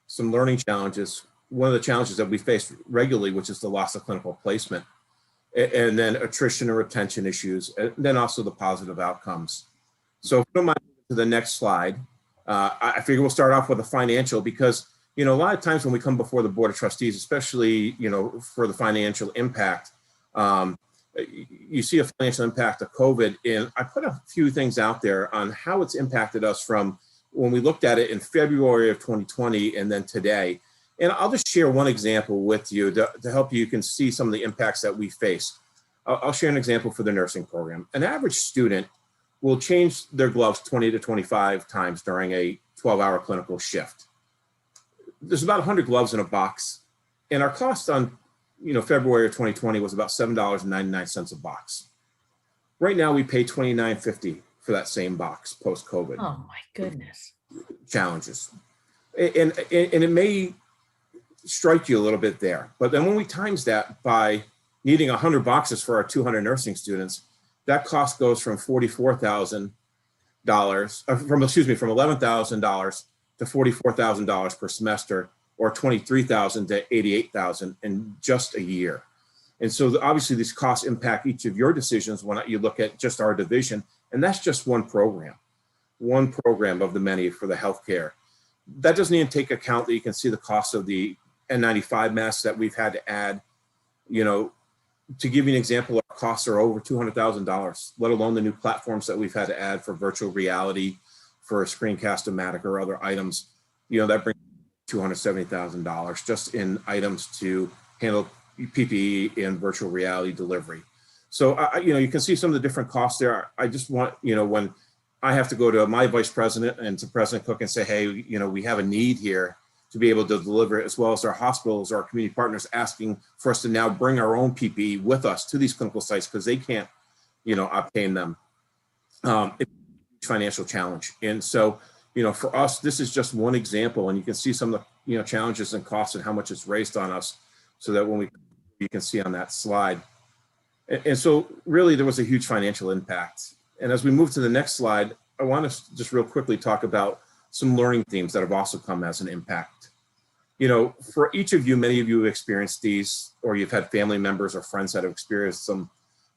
K: some learning challenges, one of the challenges that we face regularly, which is the loss of clinical placement, and then attrition and retention issues, and then also the positive outcomes. So if you don't mind to the next slide, I figure we'll start off with the financial, because a lot of times when we come before the Board of Trustees, especially for the financial impact, you see a financial impact of COVID, and I put a few things out there on how it's impacted us from when we looked at it in February of 2020 and then today. And I'll just share one example with you to help you can see some of the impacts that we face. I'll share an example for the nursing program. An average student will change their gloves 20 to 25 times during a 12-hour clinical shift. There's about 100 gloves in a box, and our cost on February of 2020 was about $7.99 a box. Right now, we pay $29.50 for that same box post-COVID.
A: Oh my goodness.
K: Challenges. And it may strike you a little bit there, but then when we times that by needing 100 boxes for our 200 nursing students, that cost goes from $44,000, from $11,000 to $44,000 per semester, or $23,000 to $88,000 in just a year. And so obviously these costs impact each of your decisions when you look at just our division, and that's just one program of the many for the healthcare. That doesn't even take account that you can see the cost of the N95 masks that we've had to add. You know, to give you an example, our costs are over $200,000, let alone the new platforms that we've had to add for virtual reality, for Screencast-O-Matic or other items. You know, that brings $270,000 just in items to handle PPE and virtual reality delivery. So, you know, you can see some of the different costs there. I just want, you know, when I have to go to my vice president and to President Cook and say, hey, you know, we have a need here to be able to deliver it, as well as our hospitals, our community partners asking for us to now bring our own PPE with us to these clinical sites because they can't, you know, obtain them. It's a financial challenge. And so, you know, for us, this is just one example, and you can see some of the, you know, challenges and costs and how much it's raised on us, so that when you can see on that slide. And so really there was a huge financial impact. And as we move to the next slide, I want to just real quickly talk about some learning themes that have also come as an impact. You know, for each of you, many of you have experienced these, or you've had family members or friends that have experienced them.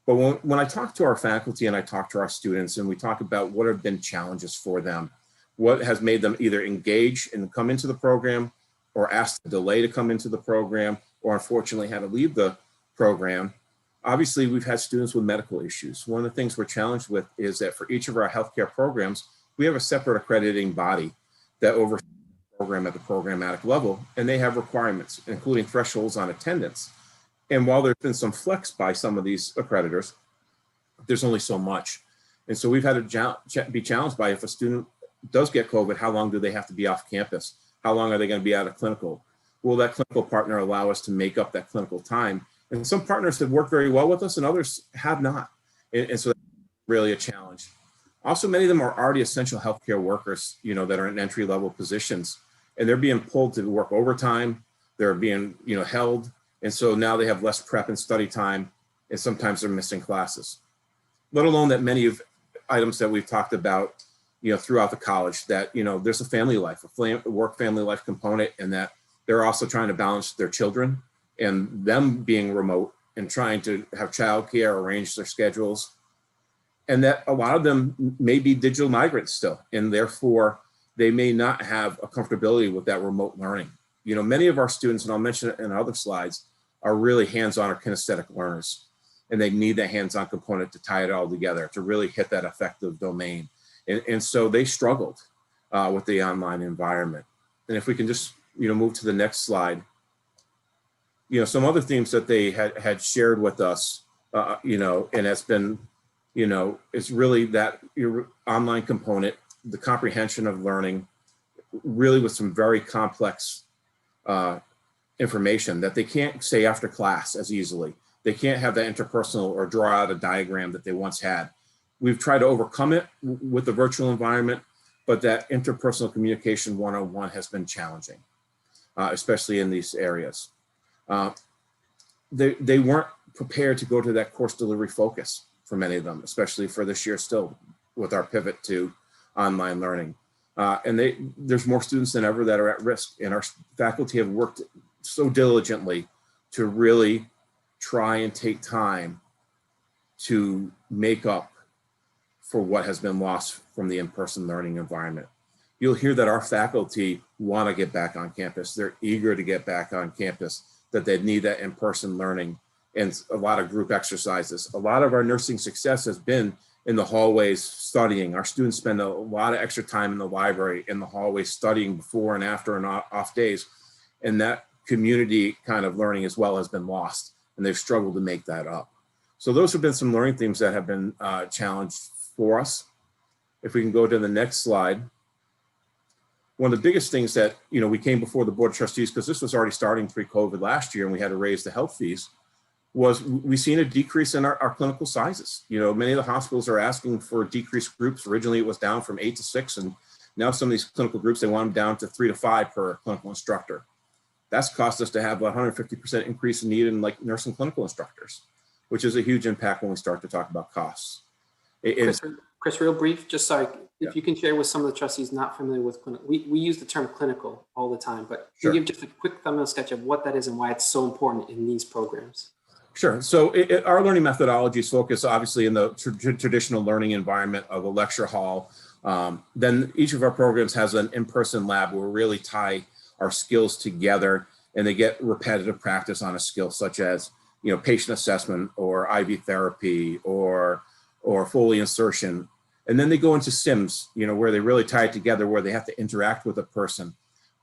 K: But when I talk to our faculty and I talk to our students and we talk about what have been challenges for them, what has made them either engage and come into the program, or ask to delay to come into the program, or unfortunately had to leave the program. Obviously, we've had students with medical issues. One of the things we're challenged with is that for each of our healthcare programs, we have a separate accrediting body that oversees the program at the programmatic level, and they have requirements, including thresholds on attendance. And while there's been some flex by some of these accreditors, there's only so much. And so we've had to be challenged by, if a student does get COVID, how long do they have to be off campus? How long are they going to be out of clinical? Will that clinical partner allow us to make up that clinical time? And some partners have worked very well with us and others have not. And so that's really a challenge. Also, many of them are already essential healthcare workers, you know, that are in entry-level positions, and they're being pulled to work overtime. They're being, you know, held. And so now they have less prep and study time, and sometimes they're missing classes. Let alone that many of items that we've talked about, you know, throughout the college, that, you know, there's a family life, a work family life component, and that they're also trying to balance their children and them being remote and trying to have childcare, arrange their schedules. And that a lot of them may be digital migrants still, and therefore they may not have a comfortability with that remote learning. You know, many of our students, and I'll mention it in other slides, are really hands-on or kinesthetic learners, and they need that hands-on component to tie it all together to really hit that effective domain. And so they struggled with the online environment. And if we can just, you know, move to the next slide. You know, some other themes that they had shared with us, you know, and it's been, you know, it's really that your online component, the comprehension of learning, really with some very complex information that they can't say after class as easily. They can't have that interpersonal or draw out a diagram that they once had. We've tried to overcome it with the virtual environment, but that interpersonal communication one-on-one has been challenging, especially in these areas. They weren't prepared to go to that course delivery focus for many of them, especially for this year still with our pivot to online learning. And there's more students than ever that are at risk, and our faculty have worked so diligently to really try and take time to make up for what has been lost from the in-person learning environment. You'll hear that our faculty want to get back on campus. They're eager to get back on campus, that they need that in-person learning and a lot of group exercises. A lot of our nursing success has been in the hallways studying. Our students spend a lot of extra time in the library, in the hallways, studying before and after and off days. And that community kind of learning as well has been lost, and they've struggled to make that up. So those have been some learning themes that have been challenged for us. If we can go to the next slide. One of the biggest things that, you know, we came before the Board of Trustees, because this was already starting pre-COVID last year and we had to raise the health fees, was we've seen a decrease in our clinical sizes. You know, many of the hospitals are asking for decreased groups. Originally it was down from 8 to 6, and now some of these clinical groups, they want them down to 3 to 5 per clinical instructor. That's cost us to have a 150% increase in need in like nursing clinical instructors, which is a huge impact when we start to talk about costs.
H: Chris, real brief, just sorry, if you can share with some of the trustees not familiar with clinical, we use the term clinical all the time, but can you give just a quick thumbnail sketch of what that is and why it's so important in these programs?
K: Sure. So our learning methodologies focus obviously in the traditional learning environment of a lecture hall. Then each of our programs has an in-person lab where we really tie our skills together and they get repetitive practice on a skill such as, patient assessment or IV therapy or Foley insertion. And then they go into sims, where they really tie it together, where they have to interact with a person.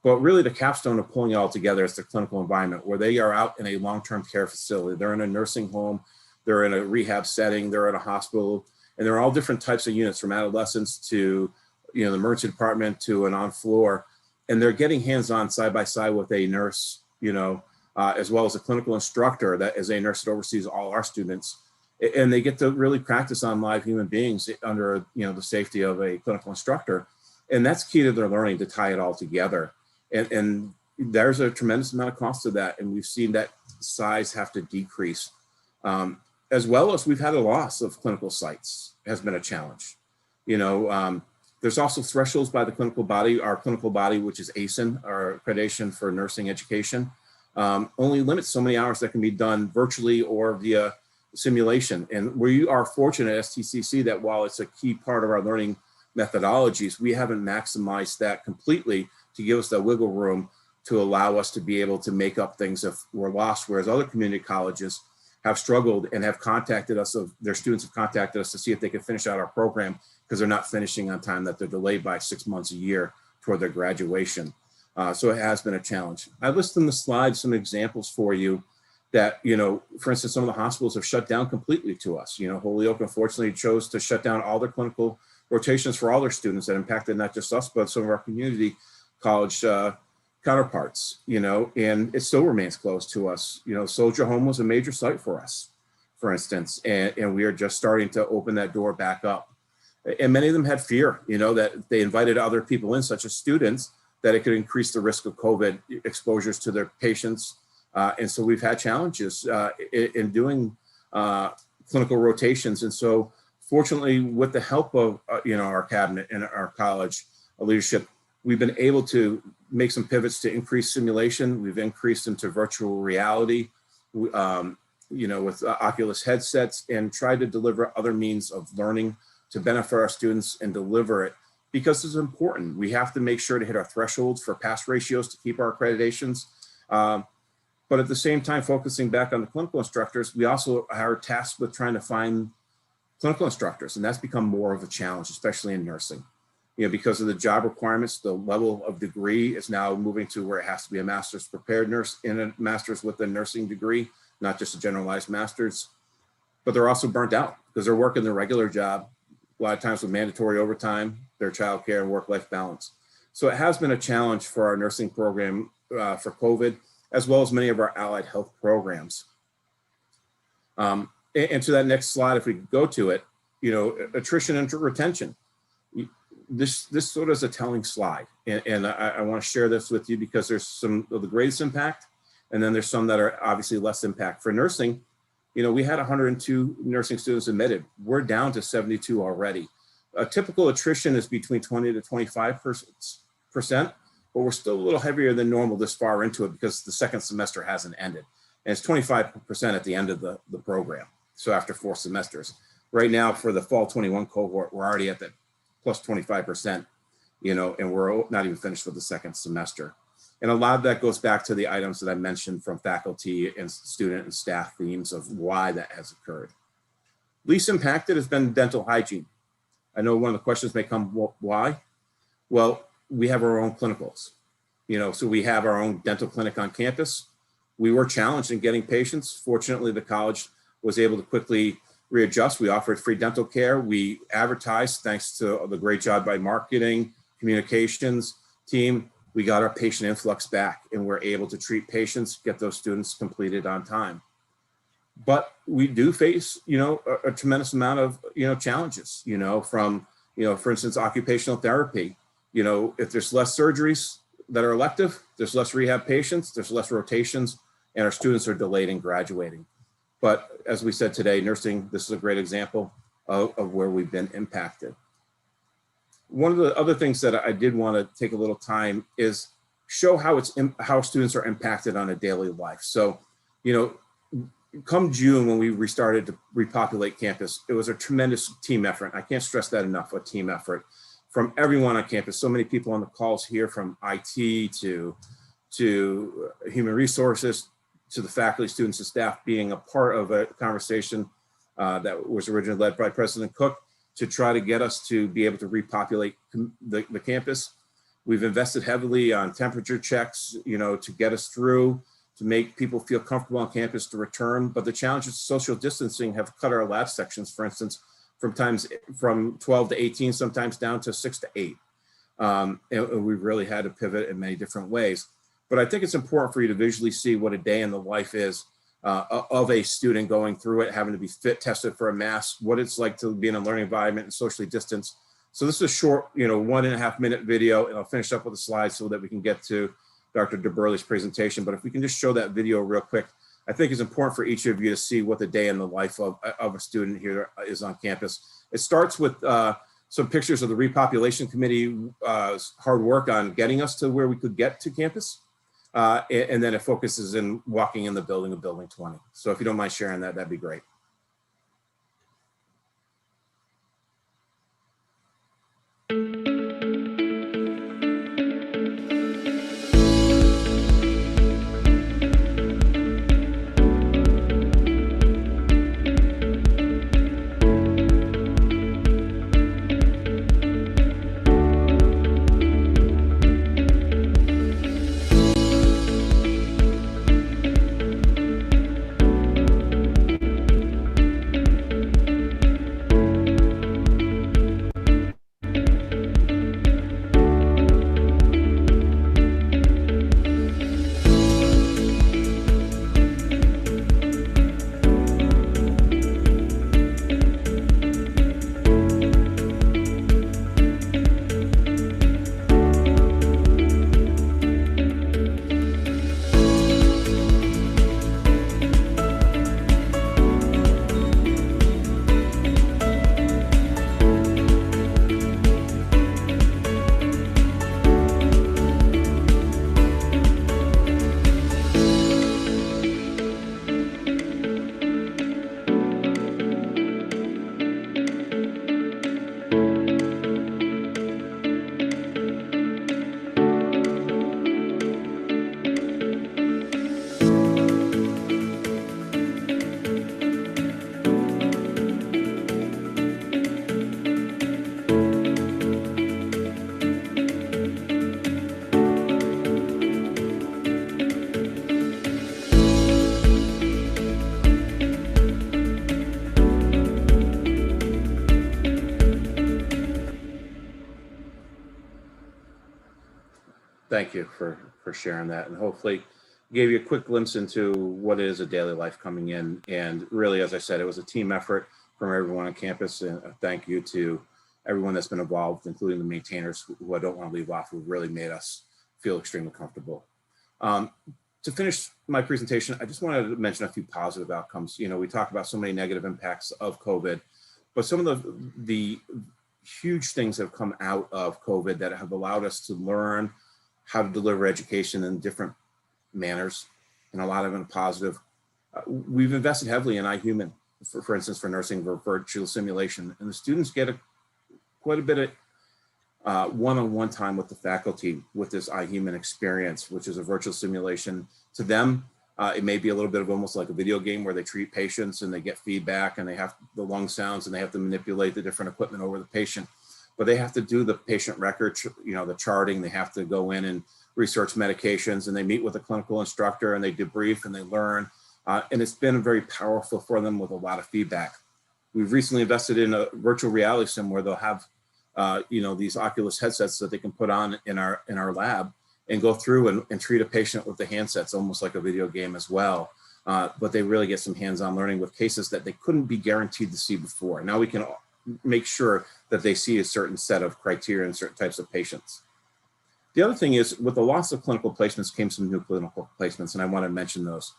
K: But really the capstone of pulling it all together is the clinical environment where they are out in a long-term care facility. They're in a nursing home, they're in a rehab setting, they're in a hospital, and they're all different types of units from adolescents to, the emergency department to an on floor. And they're getting hands-on side by side with a nurse, as well as a clinical instructor that is a nurse that oversees all our students. And they get to really practice on live human beings under, the safety of a clinical instructor. And that's key to their learning, to tie it all together. And there's a tremendous amount of cost to that. And we've seen that size have to decrease. As well as we've had a loss of clinical sites has been a challenge. There's also thresholds by the clinical body. Our clinical body, which is ASIN, our accreditation for nursing education, only limits so many hours that can be done virtually or via simulation. And we are fortunate at STCC that while it's a key part of our learning methodologies, we haven't maximized that completely to give us that wiggle room to allow us to be able to make up things if we're lost, whereas other community colleges have struggled and have contacted us, their students have contacted us to see if they can finish out our program because they're not finishing on time, that they're delayed by 6 months a year toward their graduation. So it has been a challenge. I listed in the slide some examples for you that, for instance, some of the hospitals have shut down completely to us. Holyoke unfortunately chose to shut down all their clinical rotations for all their students. That impacted not just us, but some of our community college counterparts, and it still remains closed to us. Soldier Home was a major site for us, for instance, and we are just starting to open that door back up. And many of them had fear, that they invited other people in, such as students, that it could increase the risk of COVID exposures to their patients. And so we've had challenges in doing clinical rotations. And so fortunately, with the help of, our cabinet and our college leadership, we've been able to make some pivots to increase simulation. We've increased into virtual reality, with Oculus headsets, and tried to deliver other means of learning to benefit our students and deliver it because it's important. We have to make sure to hit our thresholds for pass ratios to keep our accreditations. But at the same time, focusing back on the clinical instructors, we also are tasked with trying to find clinical instructors, and that's become more of a challenge, especially in nursing. Because of the job requirements, the level of degree is now moving to where it has to be a master's prepared nurse and a master's with a nursing degree, not just a generalized master's. But they're also burnt out because they're working their regular job, a lot of times with mandatory overtime, their childcare and work-life balance. So it has been a challenge for our nursing program for COVID, as well as many of our allied health programs. And to that next slide, if we could go to it, attrition and retention. This sort of is a telling slide. And I want to share this with you because there's some of the greatest impact, and then there's some that are obviously less impact. For nursing, we had 102 nursing students admitted. We're down to 72 already. A typical attrition is between 20 to 25%, but we're still a little heavier than normal this far into it because the second semester hasn't ended. And it's 25% at the end of the program. So after 4 semesters. Right now for the fall 21 cohort, we're already at the plus 25%, and we're not even finished with the second semester. And a lot of that goes back to the items that I mentioned from faculty and student and staff themes of why that has occurred. Least impacted has been dental hygiene. I know one of the questions may come, well, why? Well, we have our own clinicals, so we have our own dental clinic on campus. We were challenged in getting patients. Fortunately, the college was able to quickly readjust. We offered free dental care. We advertised, thanks to the great job by marketing, communications team. We got our patient influx back and we're able to treat patients, get those students completed on time. But we do face, a tremendous amount of, challenges, from, for instance, occupational therapy. If there's less surgeries that are elective, there's less rehab patients, there's less rotations, and our students are delayed in graduating. But as we said today, nursing, this is a great example. of where we've been impacted. One of the other things that I did want to take a little time is show how students are impacted on a daily life. So, you know, come June, when we restarted to repopulate campus, it was a tremendous team effort. I can't stress that enough, a team effort from everyone on campus. So many people on the calls here, from IT to human resources, to the faculty, students, and staff, being a part of a conversation that was originally led by President Cook to try to get us to be able to repopulate the campus. We've invested heavily on temperature checks, you know, to get us through, to make people feel comfortable on campus to return. But the challenges of social distancing have cut our lab sections, for instance, from 12 to 18, sometimes down to 6 to 8. And we've really had to pivot in many different ways. But I think it's important for you to visually see what a day in the life is of a student going through it, having to be tested for a mask, what it's like to be in a learning environment and socially distanced. So this is a short, you know, 1.5 minute video, and I'll finish up with the slides so that we can get to Dr. DeBurley's presentation. But if we can just show that video real quick, I think it's important for each of you to see what the day in the life of a student here is on campus. It starts with some pictures of the repopulation committee hard work on getting us to where we could get to campus. And then it focuses in walking in the building of Building 20. So if you don't mind sharing that, that'd be great. Thank you for sharing that, and hopefully gave you a quick glimpse into what is a daily life coming in. And really, as I said, it was a team effort from everyone on campus, and a thank you to everyone that's been involved, including the maintainers, who I don't want to leave off, who really made us feel extremely comfortable. To finish my presentation, I just wanted to mention a few positive outcomes. You know, we talk about so many negative impacts of COVID, but some of the huge things have come out of COVID that have allowed us to learn how to deliver education in different manners, and a lot of them positive. We've invested heavily in iHuman, for instance, for nursing virtual simulation, and the students get quite a bit of one-on-one time with the faculty with this iHuman experience, which is a virtual simulation. To them, it may be a little bit of almost like a video game where they treat patients and they get feedback and they have the lung sounds and they have to manipulate the different equipment over the patient. But they have to do the patient record, you know, the charting. They have to go in and research medications, and they meet with a clinical instructor and they debrief and they learn. And it's been very powerful for them with a lot of feedback. We've recently invested in a virtual reality sim where they'll have, you know, these Oculus headsets that they can put on in our lab and go through and treat a patient with the handsets, almost like a video game as well. But they really get some hands-on learning with cases that they couldn't be guaranteed to see before. Now we can make sure that they see a certain set of criteria and certain types of patients. The other thing is, with the loss of clinical placements came some new clinical placements, and I want to mention those.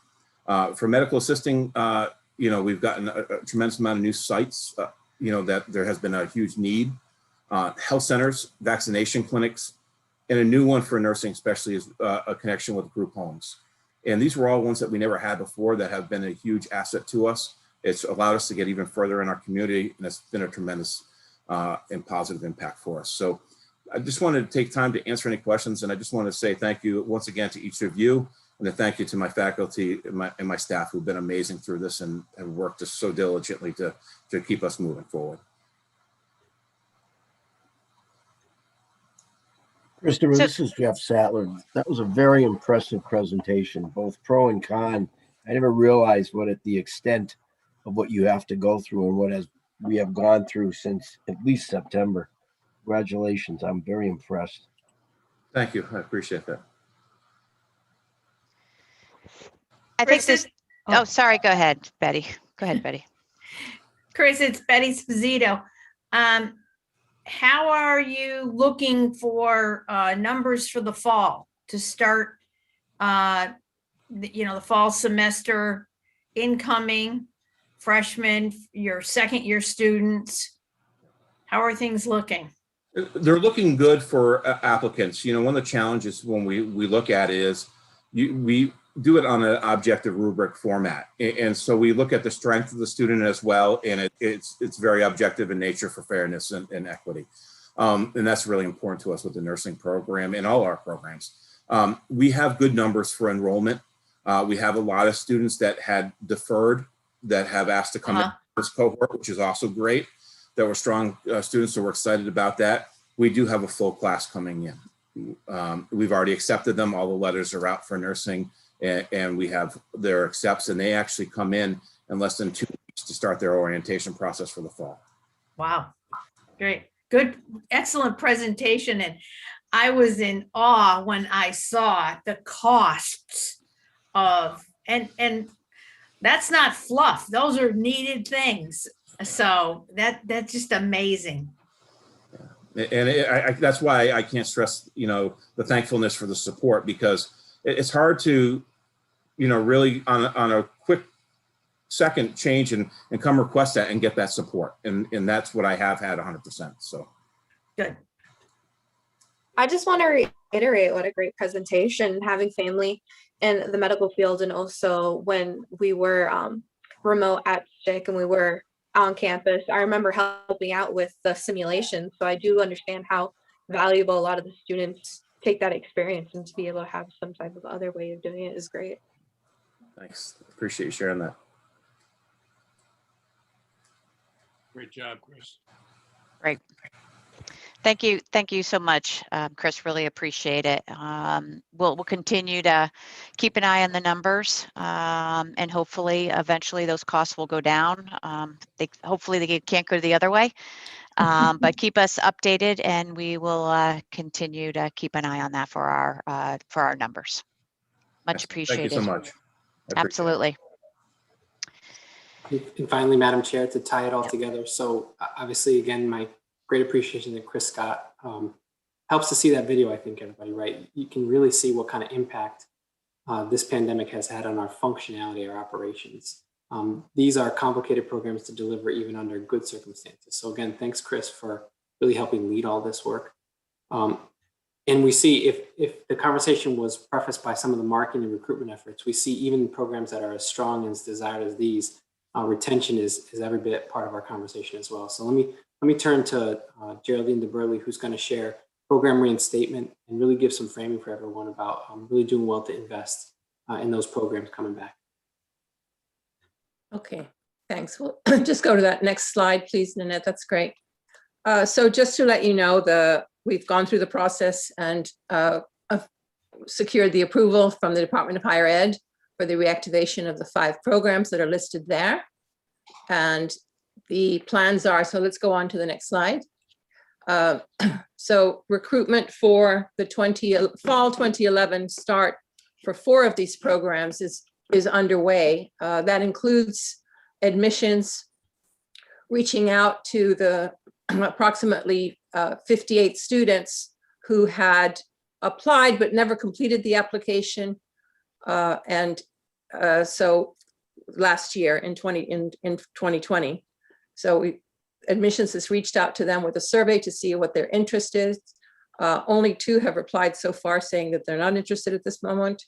K: For medical assisting, you know, we've gotten a tremendous amount of new sites that there has been a huge need. Health centers, vaccination clinics, and a new one for nursing, especially is a connection with group homes. And these were all ones that we never had before that have been a huge asset to us. It's allowed us to get even further in our community, and it's been a tremendous and positive impact for us. So I just wanted to take time to answer any questions, and I just want to say thank you once again to each of you, and a thank you to my faculty and my staff who've been amazing through this and have worked just so diligently to keep us moving forward.
G: Christopher, this is Jeff Sattler. That was a very impressive presentation, both pro and con. I never realized the extent of what you have to go through and what we have gone through since at least September. Congratulations. I'm very impressed.
K: Thank you. I appreciate that.
B: I think
A: Chris,
B: this, oh, sorry, go ahead, Betty. Go ahead, Betty.
A: Chris, it's Betty Sposito. How are you looking for numbers for the fall to start, the fall semester, incoming freshmen, your second year students? How are things looking?
K: They're looking good for applicants. One of the challenges when we look at it is we do it on an objective rubric format. And so we look at the strength of the student as well. And it's very objective in nature for fairness and equity. And that's really important to us with the nursing program and all our programs. We have good numbers for enrollment. We have a lot of students that had deferred that have asked to come in this cohort, which is also great. That were strong students, so we're excited about that. We do have a full class coming in. We've already accepted them. All the letters are out for nursing, and we have their accepts, and they actually come in less than 2 weeks to start their orientation process for the fall.
A: Wow, great, good, excellent presentation. And I was in awe when I saw the costs of, and that's not fluff. Those are needed things. So that's just amazing.
K: And that's why I can't stress, the thankfulness for the support, because it's hard to, really on a quick second change and come request that and get that support. And that's what I have had 100%. So
A: good.
L: I just want to reiterate what a great presentation, having family in the medical field, and also when we were remote at STCC and we were on campus. I remember helping out with the simulation. So I do understand how valuable a lot of the students take that experience, and to be able to have some type of other way of doing it is great.
K: Thanks. Appreciate you sharing that.
E: Great job, Chris.
B: Great. Thank you. Thank you so much, Chris. Really appreciate it. We'll continue to keep an eye on the numbers, and hopefully eventually those costs will go down. Hopefully they can't go the other way, but keep us updated, and we will continue to keep an eye on that for our numbers. Much appreciated.
K: Thank you so much.
B: Absolutely.
H: And finally, Madam Chair, to tie it all together. So obviously, again, my great appreciation that Chris got. Helps to see that video, I think, everybody, right? You can really see what kind of impact this pandemic has had on our functionality, our operations. These are complicated programs to deliver even under good circumstances. So again, thanks, Chris, for really helping lead all this work. And we see if the conversation was prefaced by some of the marketing and recruitment efforts, we see even programs that are as strong and as desired as these, retention is every bit part of our conversation as well. So let me turn to Geraldine DeBurley, who's going to share program reinstatement and really give some framing for everyone about really doing well to invest in those programs coming back.
M: Okay, thanks. We'll just go to that next slide, please, Nanette. That's great. So just to let you know, we've gone through the process and secured the approval from the Department of Higher Ed for the reactivation of the 5 programs that are listed there. And the plans are, so let's go on to the next slide. So recruitment for the fall 2011 start for 4 of these programs is underway. That includes admissions, reaching out to the approximately 58 students who had applied but never completed the application. So last year in 2020. So Admissions has reached out to them with a survey to see what their interest is. Only 2 have replied so far saying that they're not interested at this moment.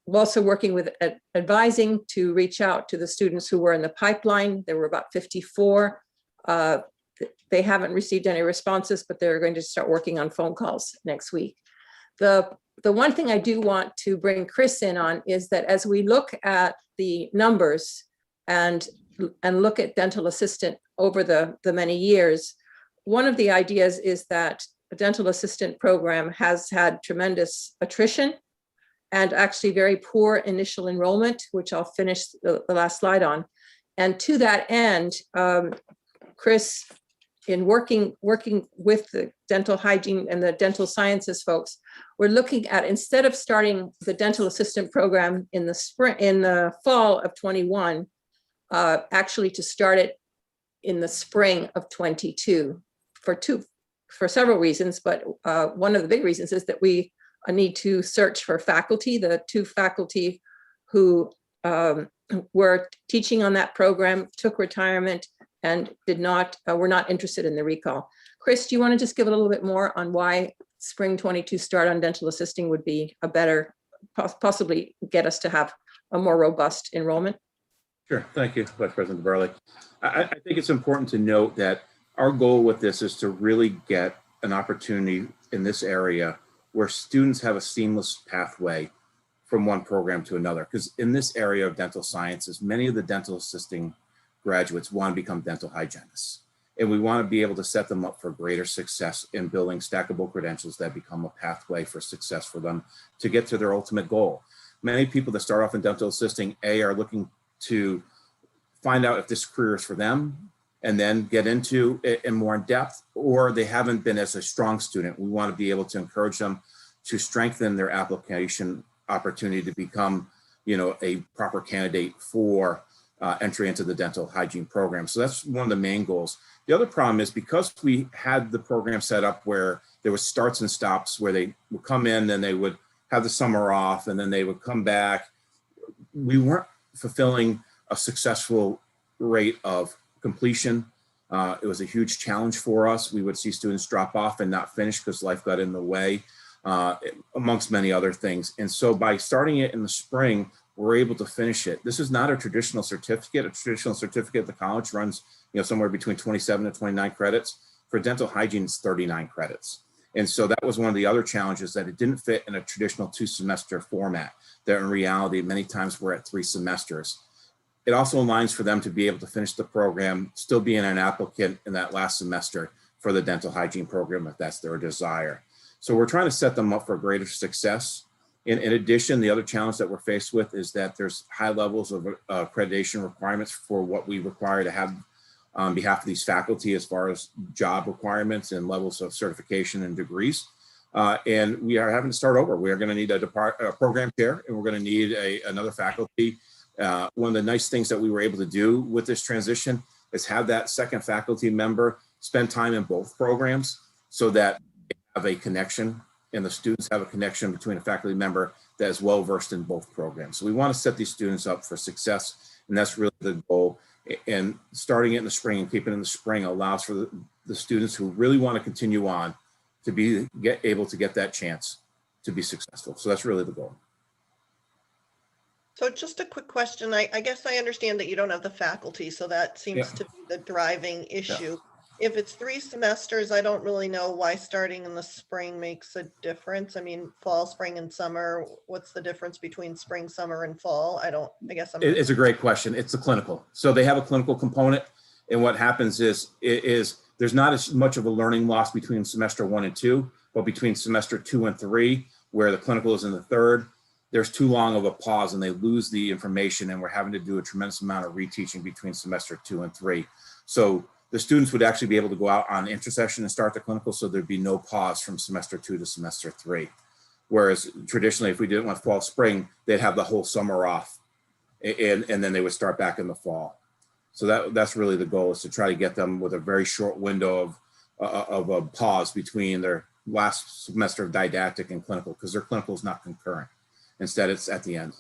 M: We're also working with advising to reach out to the students who were in the pipeline. There were about 54. They haven't received any responses, but they're going to start working on phone calls next week. The one thing I do want to bring Chris in on is that as we look at the numbers and look at dental assistant over the many years, one of the ideas is that the dental assistant program has had tremendous attrition and actually very poor initial enrollment, which I'll finish the last slide on. And to that end, Chris, in working with the dental hygiene and the dental sciences folks, we're looking at, instead of starting the dental assistant program in the fall of 21, actually to start it in the spring of 22 for several reasons, but one of the big reasons is that we need to search for faculty. The 2 faculty who were teaching on that program took retirement and were not interested in the recall. Chris, do you want to just give a little bit more on why spring 22 start on dental assisting would be a better, possibly get us to have a more robust enrollment?
K: Sure. Thank you, Vice President Burley. I think it's important to note that our goal with this is to really get an opportunity in this area where students have a seamless pathway from one program to another. Because in this area of dental sciences, many of the dental assisting graduates want to become dental hygienists. And we want to be able to set them up for greater success in building stackable credentials that become a pathway for success for them to get to their ultimate goal. Many people that start off in dental assisting, are looking to find out if this career is for them and then get into it in more in depth, or they haven't been as a strong student. We want to be able to encourage them to strengthen their application opportunity to become, a proper candidate for entry into the dental hygiene program. So that's one of the main goals. The other problem is because we had the program set up where there was starts and stops, where they would come in, then they would have the summer off, and then they would come back. We weren't fulfilling a successful rate of completion. It was a huge challenge for us. We would see students drop off and not finish because life got in the way, amongst many other things. And so by starting it in the spring, we're able to finish it. This is not a traditional certificate. A traditional certificate at the college runs, somewhere between 27 and 29 credits. For dental hygiene, it's 39 credits. And so that was one of the other challenges, that it didn't fit in a traditional 2-semester format, that in reality, many times we're at 3 semesters. It also aligns for them to be able to finish the program, still being an applicant in that last semester for the dental hygiene program, if that's their desire. So we're trying to set them up for greater success. In addition, the other challenge that we're faced with is that there's high levels of accreditation requirements for what we require to have on behalf of these faculty, as far as job requirements and levels of certification and degrees. And we are having to start over. We are going to need a program chair, and we're going to need another faculty. One of the nice things that we were able to do with this transition is have that second faculty member spend time in both programs, so that they have a connection, and the students have a connection between a faculty member that is well versed in both programs. So we want to set these students up for success, and that's really the goal. And starting it in the spring and keeping it in the spring allows for the students who really want to continue on to get able to get that chance to be successful. So that's really the goal.
D: So just a quick question. I guess I understand that you don't have the faculty, so that seems to be the driving issue. If it's 3 semesters, I don't really know why starting in the spring makes a difference. I mean, fall, spring, and summer, what's the difference between spring, summer, and fall? It's
K: a great question. It's the clinical. So they have a clinical component, and what happens is there's not as much of a learning loss between semester 1 and 2, but between semester 2 and 3, where the clinical is in the 3rd, there's too long of a pause and they lose the information, and we're having to do a tremendous amount of reteaching between semester 2 and 3. So the students would actually be able to go out on intersession and start the clinical, so there'd be no pause from semester 2 to semester 3. Whereas traditionally, if we didn't want fall, spring, they'd have the whole summer off, and then they would start back in the fall. So that's really the goal, is to try to get them with a very short window of a pause between their last semester of didactic and clinical, because their clinical is not concurrent. Instead, it's at the end.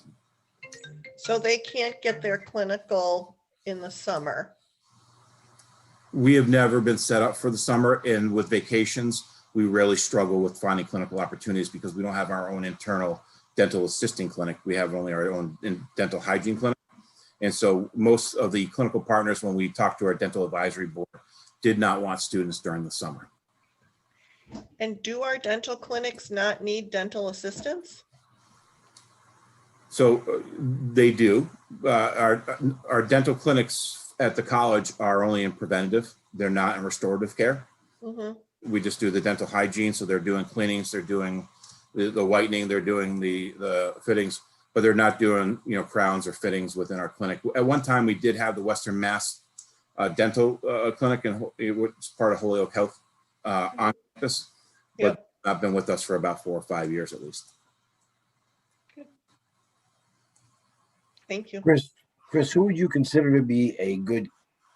D: So they can't get their clinical in the summer.
K: We have never been set up for the summer, and with vacations, we really struggle with finding clinical opportunities because we don't have our own internal dental assisting clinic. We have only our own dental hygiene clinic. And so most of the clinical partners, when we talked to our dental advisory board, did not want students during the summer.
D: And do our dental clinics not need dental assistants?
K: So they do. Our dental clinics at the college are only in preventative. They're not in restorative care.
D: Mhm.
K: We just do the dental hygiene. So they're doing cleanings, they're doing the whitening, they're doing the fittings, but they're not doing, you know, crowns or fittings within our clinic. At one time, we did have the Western Mass dental clinic, and it was part of Holyoke Health on campus, but not been with us for about 4 or 5 years at least.
D: Thank you.
G: Chris, who would you consider to be a good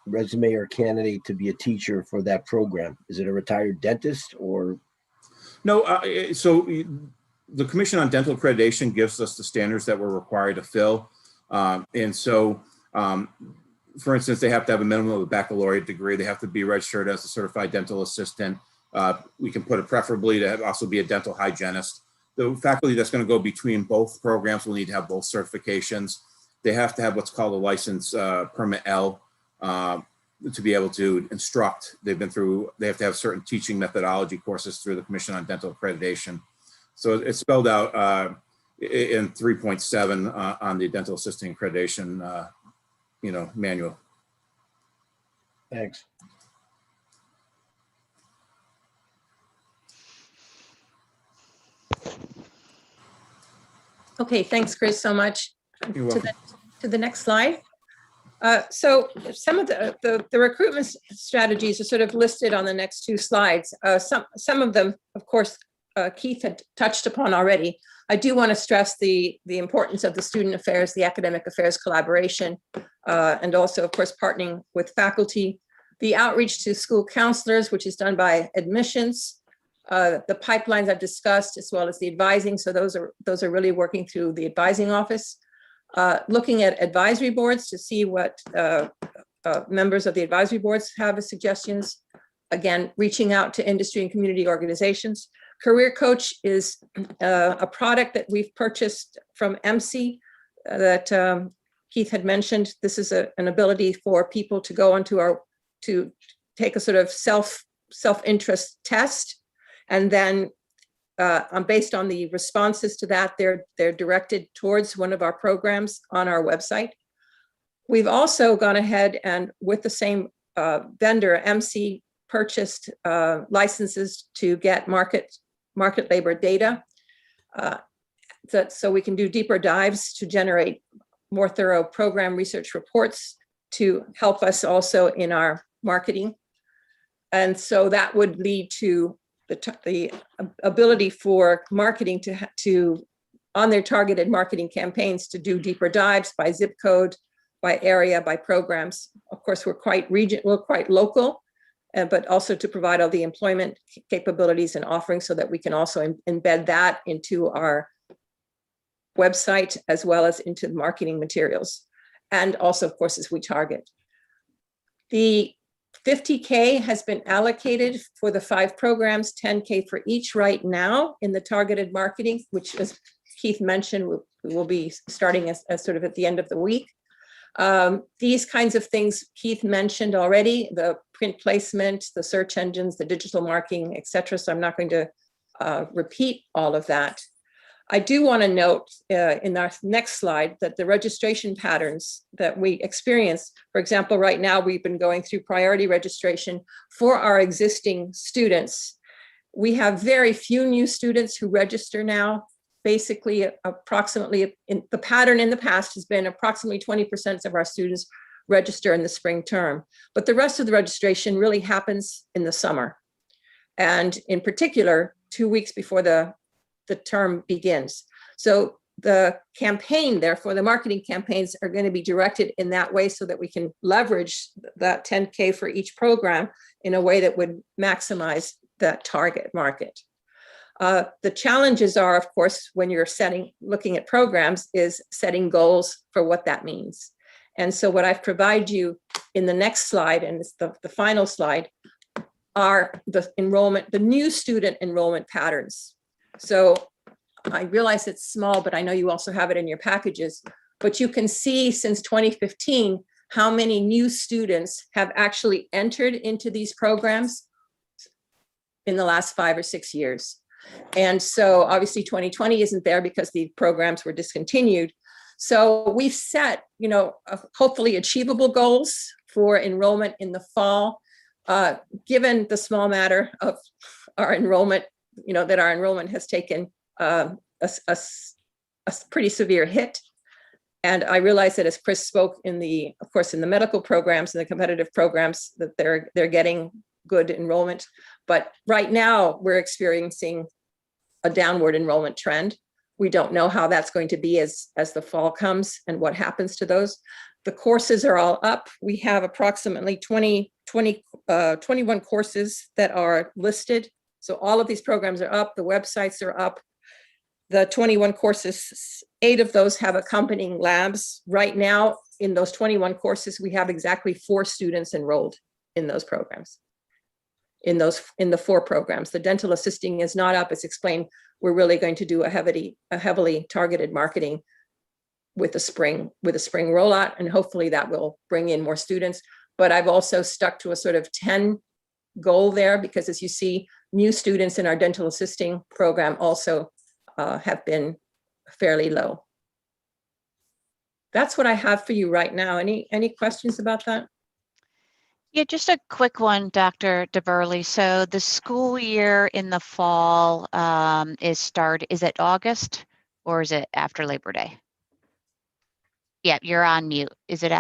G: resume or candidate to be a teacher for that program? Is it a retired dentist or?
K: No, so the Commission on Dental Accreditation gives us the standards that we're required to fill. And so, for instance, they have to have a minimum of a baccalaureate degree. They have to be registered as a certified dental assistant. We can put it preferably to also be a dental hygienist. The faculty that's going to go between both programs will need to have both certifications. They have to have what's called a license permit L to be able to instruct. They have to have certain teaching methodology courses through the Commission on Dental Accreditation. So it's spelled out in 3.7 on the dental assisting accreditation, manual.
G: Thanks.
M: Okay, thanks, Chris, so much.
K: You're welcome.
M: To the next slide. So some of the recruitment strategies are sort of listed on the next 2 slides. Some of them, of course, Keith had touched upon already. I do want to stress the importance of the student affairs, the academic affairs collaboration, and also, of course, partnering with faculty, the outreach to school counselors, which is done by admissions, the pipelines I've discussed, as well as the advising. So those are really working through the advising office. Looking at advisory boards to see what members of the advisory boards have as suggestions. Again, reaching out to industry and community organizations. Career Coach is a product that we've purchased from MC that Keith had mentioned. This is an ability for people to go to take a sort of self-interest test, and then based on the responses to that, they're directed towards one of our programs on our website. We've also gone ahead and with the same vendor, MC, purchased licenses to get market labor data, so we can do deeper dives to generate more thorough program research reports to help us also in our marketing. And so that would lead to the ability for marketing to on their targeted marketing campaigns to do deeper dives by zip code, by area, by programs. Of course, we're quite local, but also to provide all the employment capabilities and offerings so that we can also embed that into our website as well as into the marketing materials. And also, of course, as we target. The $50K has been allocated for the 5 programs, $10K for each right now in the targeted marketing, which, as Keith mentioned, we will be starting as sort of at the end of the week. These kinds of things Keith mentioned already, the print placement, the search engines, the digital marketing, et cetera. So I'm not going to repeat all of that. I do want to note in our next slide that the registration patterns that we experience, for example, right now we've been going through priority registration for our existing students. We have very few new students who register now. Basically, approximately, the pattern in the past has been approximately 20% of our students register in the spring term, but the rest of the registration really happens in the summer. And in particular, 2 weeks before the term begins. So the campaign, therefore, the marketing campaigns are going to be directed in that way so that we can leverage that 10K for each program in a way that would maximize that target market. The challenges are, of course, when you're looking at programs, is setting goals for what that means. And so what I've provided you in the next slide, and it's the final slide, are the new student enrollment patterns. So I realize it's small, but I know you also have it in your packages, but you can see since 2015, how many new students have actually entered into these programs in the last 5 or 6 years. And so obviously 2020 isn't there because the programs were discontinued. So we've set, hopefully achievable goals for enrollment in the fall. Given the small matter of our enrollment, that our enrollment has taken a pretty severe hit. And I realize that as Chris spoke of course, in the medical programs and the competitive programs, that they're getting good enrollment. But right now we're experiencing a downward enrollment trend. We don't know how that's going to be as the fall comes and what happens to those. The courses are all up. We have approximately 21 courses that are listed. So all of these programs are up, the websites are up. The 21 courses, 8 of those have accompanying labs. Right now, in those 21 courses, we have exactly 4 students enrolled in those programs. In the 4 programs. The dental assisting is not up. It's explained we're really going to do a heavily targeted marketing with a spring rollout, and hopefully that will bring in more students. But I've also stuck to a sort of 10 goal there, because as you see, new students in our dental assisting program also have been fairly low. That's what I have for you right now. Any questions about that?
B: Yeah, just a quick one, Dr. DeBurley. So the school year in the fall is it August or is it after Labor Day? Yeah, you're on mute. Is it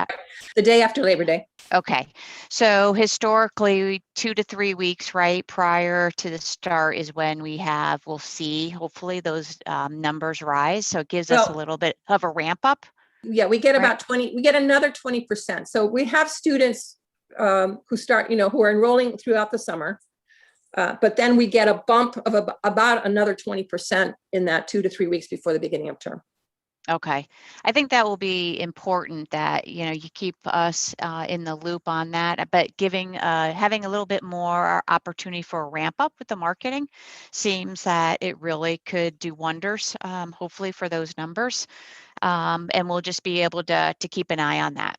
M: the day after Labor Day?
B: Okay. So historically, 2 to 3 weeks, right, prior to the start is when we'll see, hopefully, those numbers rise. So it gives us a little bit of a ramp up.
M: Yeah, we get about 20, we get another 20%. So we have students who start, who are enrolling throughout the summer. But then we get a bump of about another 20% in that 2 to 3 weeks before the beginning of term.
B: Okay. I think that will be important that, you keep us in the loop on that, but having a little bit more opportunity for a ramp up with the marketing seems that it really could do wonders, hopefully for those numbers. And we'll just be able to keep an eye on that.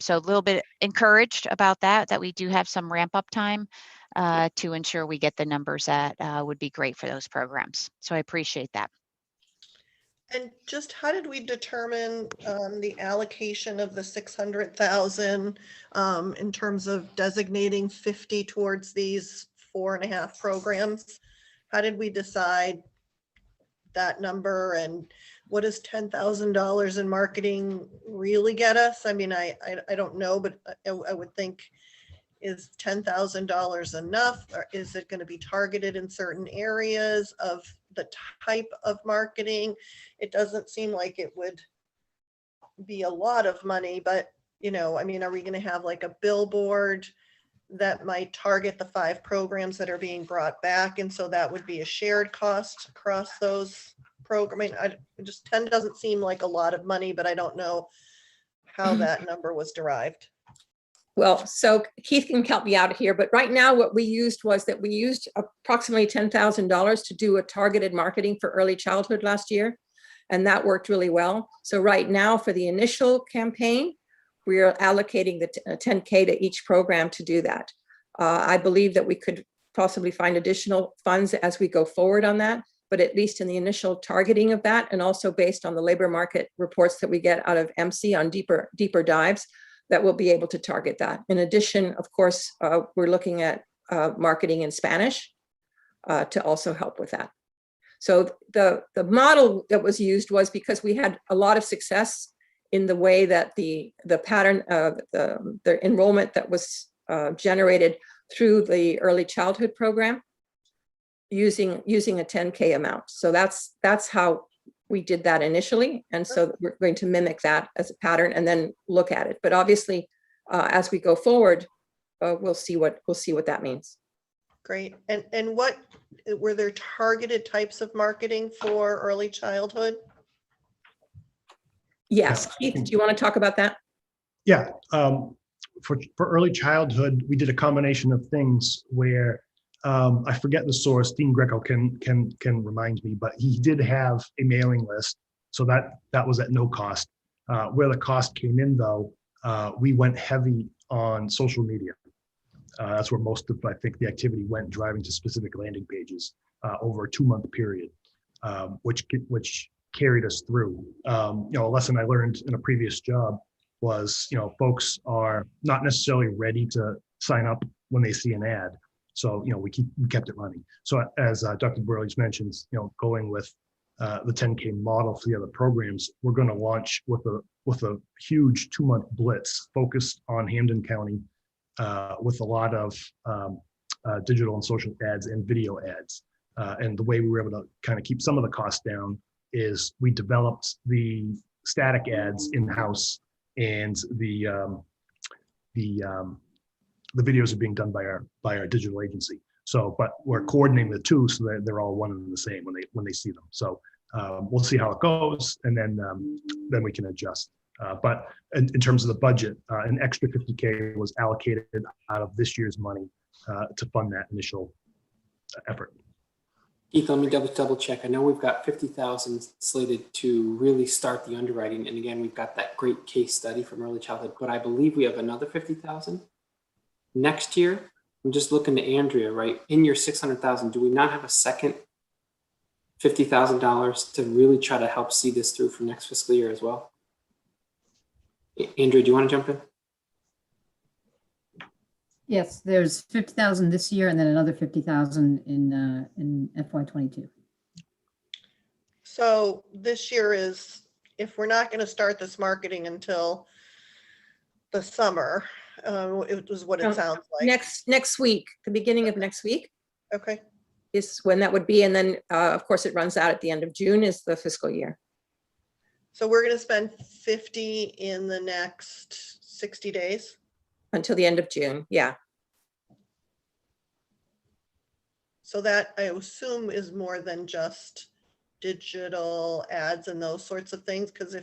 B: So a little bit encouraged about that we do have some ramp up time to ensure we get the numbers that would be great for those programs. So I appreciate that.
D: And just how did we determine the allocation of the 600,000 in terms of designating 50 towards these 4.5 programs? How did we decide that number, and what does $10,000 in marketing really get us? I mean, I don't know, but I would think, is $10,000 enough, or is it going to be targeted in certain areas of the type of marketing? It doesn't seem like it would be a lot of money, but I mean, are we going to have like a billboard that might target the 5 programs that are being brought back, and so that would be a shared cost across those programs? I mean, just 10 doesn't seem like a lot of money, but I don't know how that number was derived.
M: Well, so Keith can help me out here, but right now what we used was that we used approximately $10,000 to do a targeted marketing for early childhood last year, and that worked really well. So right now for the initial campaign, we are allocating the $10K to each program to do that. I believe that we could possibly find additional funds as we go forward on that, but at least in the initial targeting of that, and also based on the labor market reports that we get out of MC on deeper dives, that we'll be able to target that. In addition, of course, we're looking at marketing in Spanish to also help with that. So the model that was used was because we had a lot of success in the way that the pattern of the enrollment that was generated through the early childhood program using a 10K amount. So that's how we did that initially. And so we're going to mimic that as a pattern and then look at it. But obviously, as we go forward, we'll see what that means.
D: Great. And what were there targeted types of marketing for early childhood?
M: Yes. Keith, do you want to talk about that?
N: Yeah. for early childhood, we did a combination of things where I forget the source. Dean Greco can remind me, but he did have a mailing list, so that was at no cost. Where the cost came in, though, we went heavy on social media. That's where most of, I think, the activity went, driving to specific landing pages over a 2-month period, which carried us through. A lesson I learned in a previous job was, folks are not necessarily ready to sign up when they see an ad. So, we kept it running. So as Dr. Burley's mentioned, going with the 10K model for the other programs, we're going to launch with a huge 2-month blitz focused on Hampden County with a lot of digital and social ads and video ads. And the way we were able to kind of keep some of the costs down is we developed the static ads in-house, and the videos are being done by our digital agency. So, but we're coordinating the two so that they're all one and the same when they see them. So we'll see how it goes, and then we can adjust. But in terms of the budget, an extra $50K was allocated out of this year's money to fund that initial effort.
H: Keith, let me double check. I know we've got 50,000 slated to really start the underwriting. And again, we've got that great case study from early childhood, but I believe we have another 50,000 next year. I'm just looking to Andrea, right? In your 600,000, do we not have a second $50,000 to really try to help see this through for next fiscal year as well? Andrea, do you want to jump in?
O: Yes, there's 50,000 this year and then another 50,000 in FY22.
D: So this year is, if we're not going to start this marketing until the summer, it was what it sounds like.
M: Next week, the beginning of next week.
D: Okay.
M: Is when that would be. And then of course it runs out at the end of June is the fiscal year.
D: So we're going to spend 50 in the next 60 days.
M: Until the end of June, yeah.
D: So that I assume is more than just digital ads and those sorts of things, because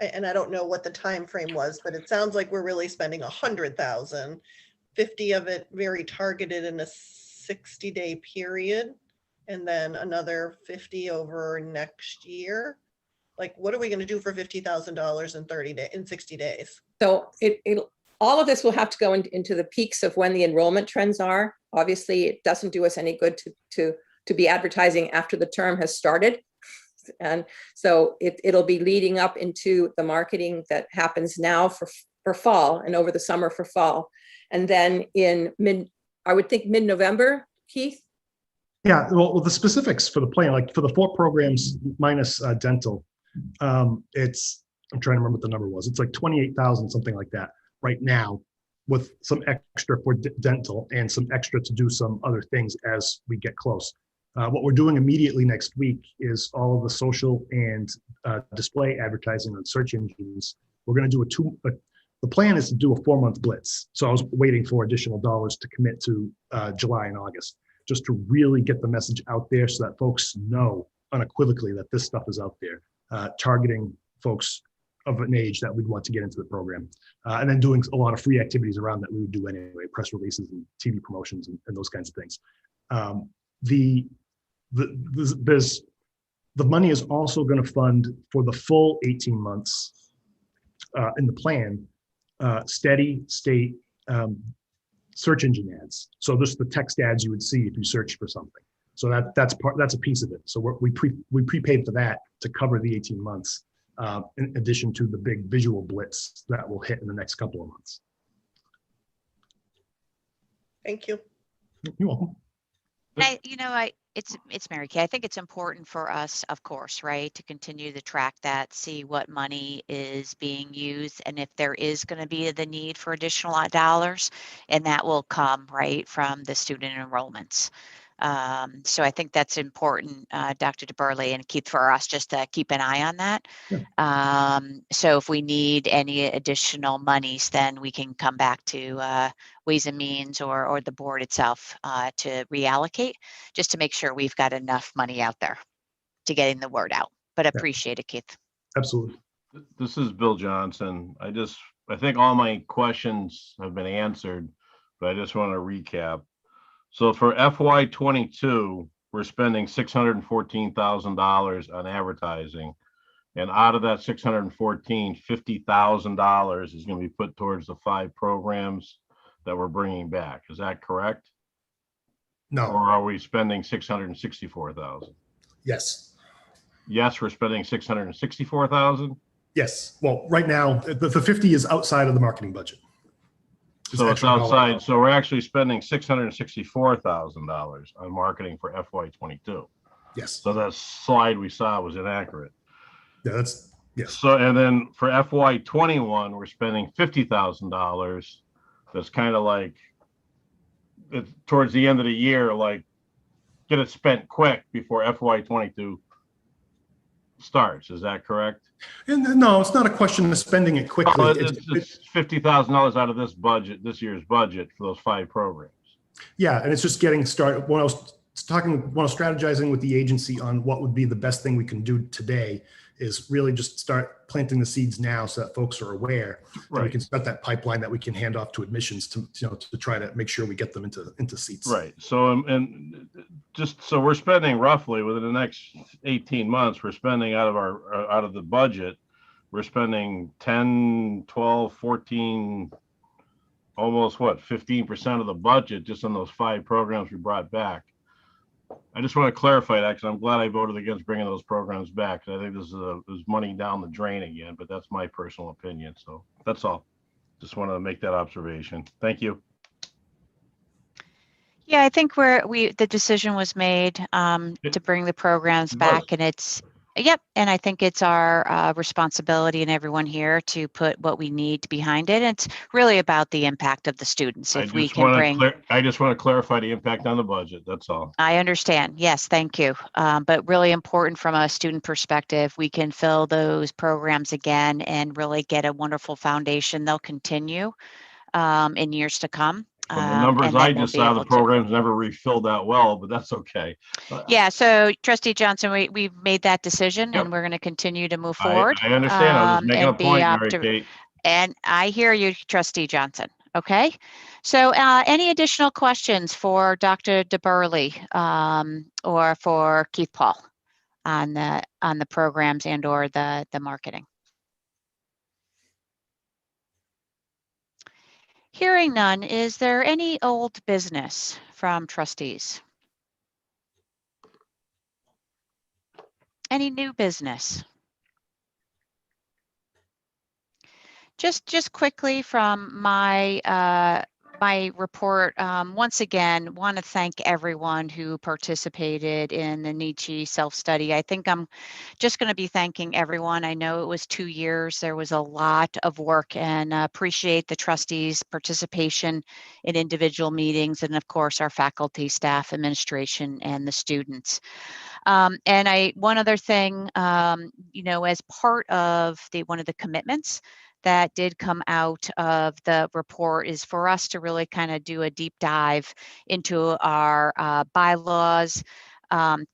D: and I don't know what the time frame was, but it sounds like we're really spending 100,000, 50 of it very targeted in a 60-day period, and then another 50 over next year. Like, what are we going to do for $50,000 in 60 days?
M: So all of this will have to go into the peaks of when the enrollment trends are. Obviously, it doesn't do us any good to be advertising after the term has started. And so it'll be leading up into the marketing that happens now for fall and over the summer for fall. And then I would think mid-November, Keith?
N: Yeah, well, the specifics for the plan, like for the 4 programs minus dental, I'm trying to remember what the number was. It's like 28,000, something like that right now, with some extra for dental and some extra to do some other things as we get close. What we're doing immediately next week is all of the social and display advertising on search engines. We're going to do the plan is to do a 4-month blitz. So I was waiting for additional dollars to commit to July and August, just to really get the message out there so that folks know unequivocally that this stuff is out there, targeting folks of an age that we'd want to get into the program. And then doing a lot of free activities around that we would do anyway, press releases and TV promotions and those kinds of things. The money is also going to fund for the full 18 months in the plan, steady state search engine ads. So just the text ads you would see if you search for something. So that's a piece of it. So we prepaid for that to cover the 18 months. In addition to the big visual blitz that will hit in the next couple of months.
D: Thank you.
N: You're welcome.
B: It's Mary Kay. I think it's important for us, of course, right, to continue to track that, see what money is being used, and if there is going to be the need for additional dollars, and that will come right from the student enrollments. So I think that's important, Dr. DeBurley and Keith, for us just to keep an eye on that. Yeah. So if we need any additional monies, then we can come back to Ways and Means or the board itself to reallocate, just to make sure we've got enough money out there to getting the word out. But appreciate it, Keith.
N: Absolutely.
C: This is Bill Johnson. I I think all my questions have been answered, but I just want to recap. So for FY '22, we're spending $614,000 on advertising. And out of that 614, $50,000 is going to be put towards the 5 programs that we're bringing back. Is that correct?
N: No.
C: Or are we spending 664,000?
N: Yes.
C: Yes, we're spending 664,000.
N: Yes. Well, right now, the 50 is outside of the marketing budget.
C: So it's outside. So we're actually spending $664,000 on marketing for FY '22.
N: Yes.
C: So that slide we saw was inaccurate.
N: Yeah, that's, yes.
C: So, and then for FY '21, we're spending $50,000. That's kind of like, it's towards the end of the year, like get it spent quick before FY '22 starts. Is that correct?
N: And no, it's not a question of spending it quickly.
C: Oh, it's $50,000 out of this budget, this year's budget for those 5 programs.
N: Yeah, and it's just getting started. When I was strategizing with the agency on what would be the best thing we can do today, is really just start planting the seeds now so that folks are aware. Right. We can start that pipeline that we can hand off to admissions to try to make sure we get them into seats.
C: Right. So, and just so we're spending roughly within the next 18 months, we're spending out of the budget, we're spending 10, 12, 14, almost 15% of the budget just on those 5 programs we brought back. I just want to clarify that because I'm glad I voted against bringing those programs back. I think this is money down the drain again, but that's my personal opinion. So that's all. Just want to make that observation. Thank you.
B: Yeah, I think the decision was made to bring the programs back, and it's, yep. And I think it's our responsibility and everyone here to put what we need behind it. It's really about the impact of the students. If we can bring,
C: I just want to clarify the impact on the budget. That's all.
B: I understand. Yes, thank you. But really important from a student perspective, we can fill those programs again and really get a wonderful foundation. They'll continue in years to come.
C: From the numbers I just saw, the programs never refilled that well, but that's okay.
B: Yeah, so Trustee Johnson, we've made that decision, and we're going to continue to move forward.
C: I understand. I was just making a point, Mary Kate.
B: And I hear you, Trustee Johnson. Okay. So any additional questions for Dr. DeBurley or for Keith Paul on the programs and or the marketing? Hearing none, is there any old business from trustees? Any new business? Just quickly from my my report, once again, want to thank everyone who participated in the Nietzsche self-study. I think I'm just going to be thanking everyone. I know it was 2 years. There was a lot of work, and appreciate the trustees' participation in individual meetings, and of course, our faculty, staff, administration, and the students. And one other thing, as part of one of the commitments that did come out of the report is for us to really kind of do a deep dive into our bylaws,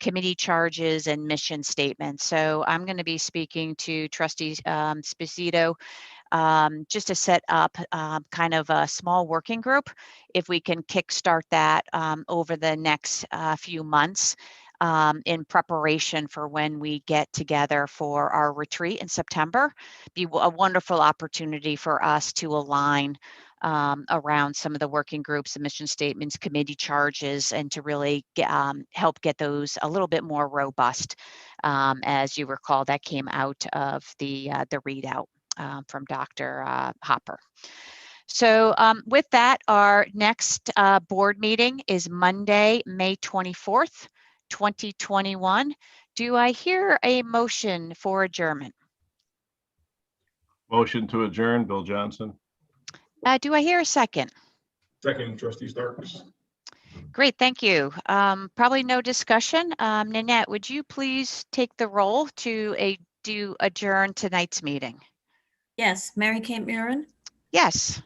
B: committee charges, and mission statements. So I'm going to be speaking to Trustee Sposito just to set up kind of a small working group, if we can kickstart that over the next few months. In preparation for when we get together for our retreat in September. Be a wonderful opportunity for us to align around some of the working groups, the mission statements, committee charges, and to really help get those a little bit more robust. As you recall, that came out of the readout from Dr. Hopper. So with that, our next board meeting is Monday, May 24th. 2021. Do I hear a motion for adjournment?
C: Motion to adjourn, Bill Johnson.
B: Do I hear a second?
E: Second, Trustee Starks.
B: Great, thank you. Probably no discussion. Nanette, would you please take the roll to adjourn tonight's meeting?
P: Yes, Mary Kate Murin.
B: Yes.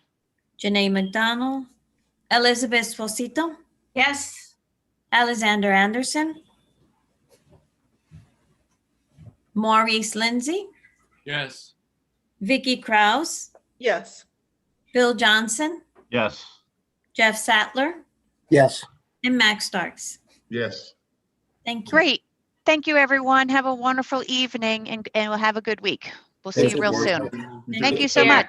P: Janae McDonald. Elizabeth Sposito.
A: Yes.
P: Alexander Anderson. Maurice Lindsay.
E: Yes.
P: Vicky Krause.
D: Yes.
P: Bill Johnson,
C: Yes.
P: Jeff Sattler,
G: Yes.
P: and Max Starks.
E: Yes.
P: Thank you.
B: Great. Thank you, everyone. Have a wonderful evening and we'll have a good week. We'll see
G: Thank
B: you
G: you.
B: real soon.
P: Thank
B: Thank
P: you,
B: you so
P: Chair.
B: much.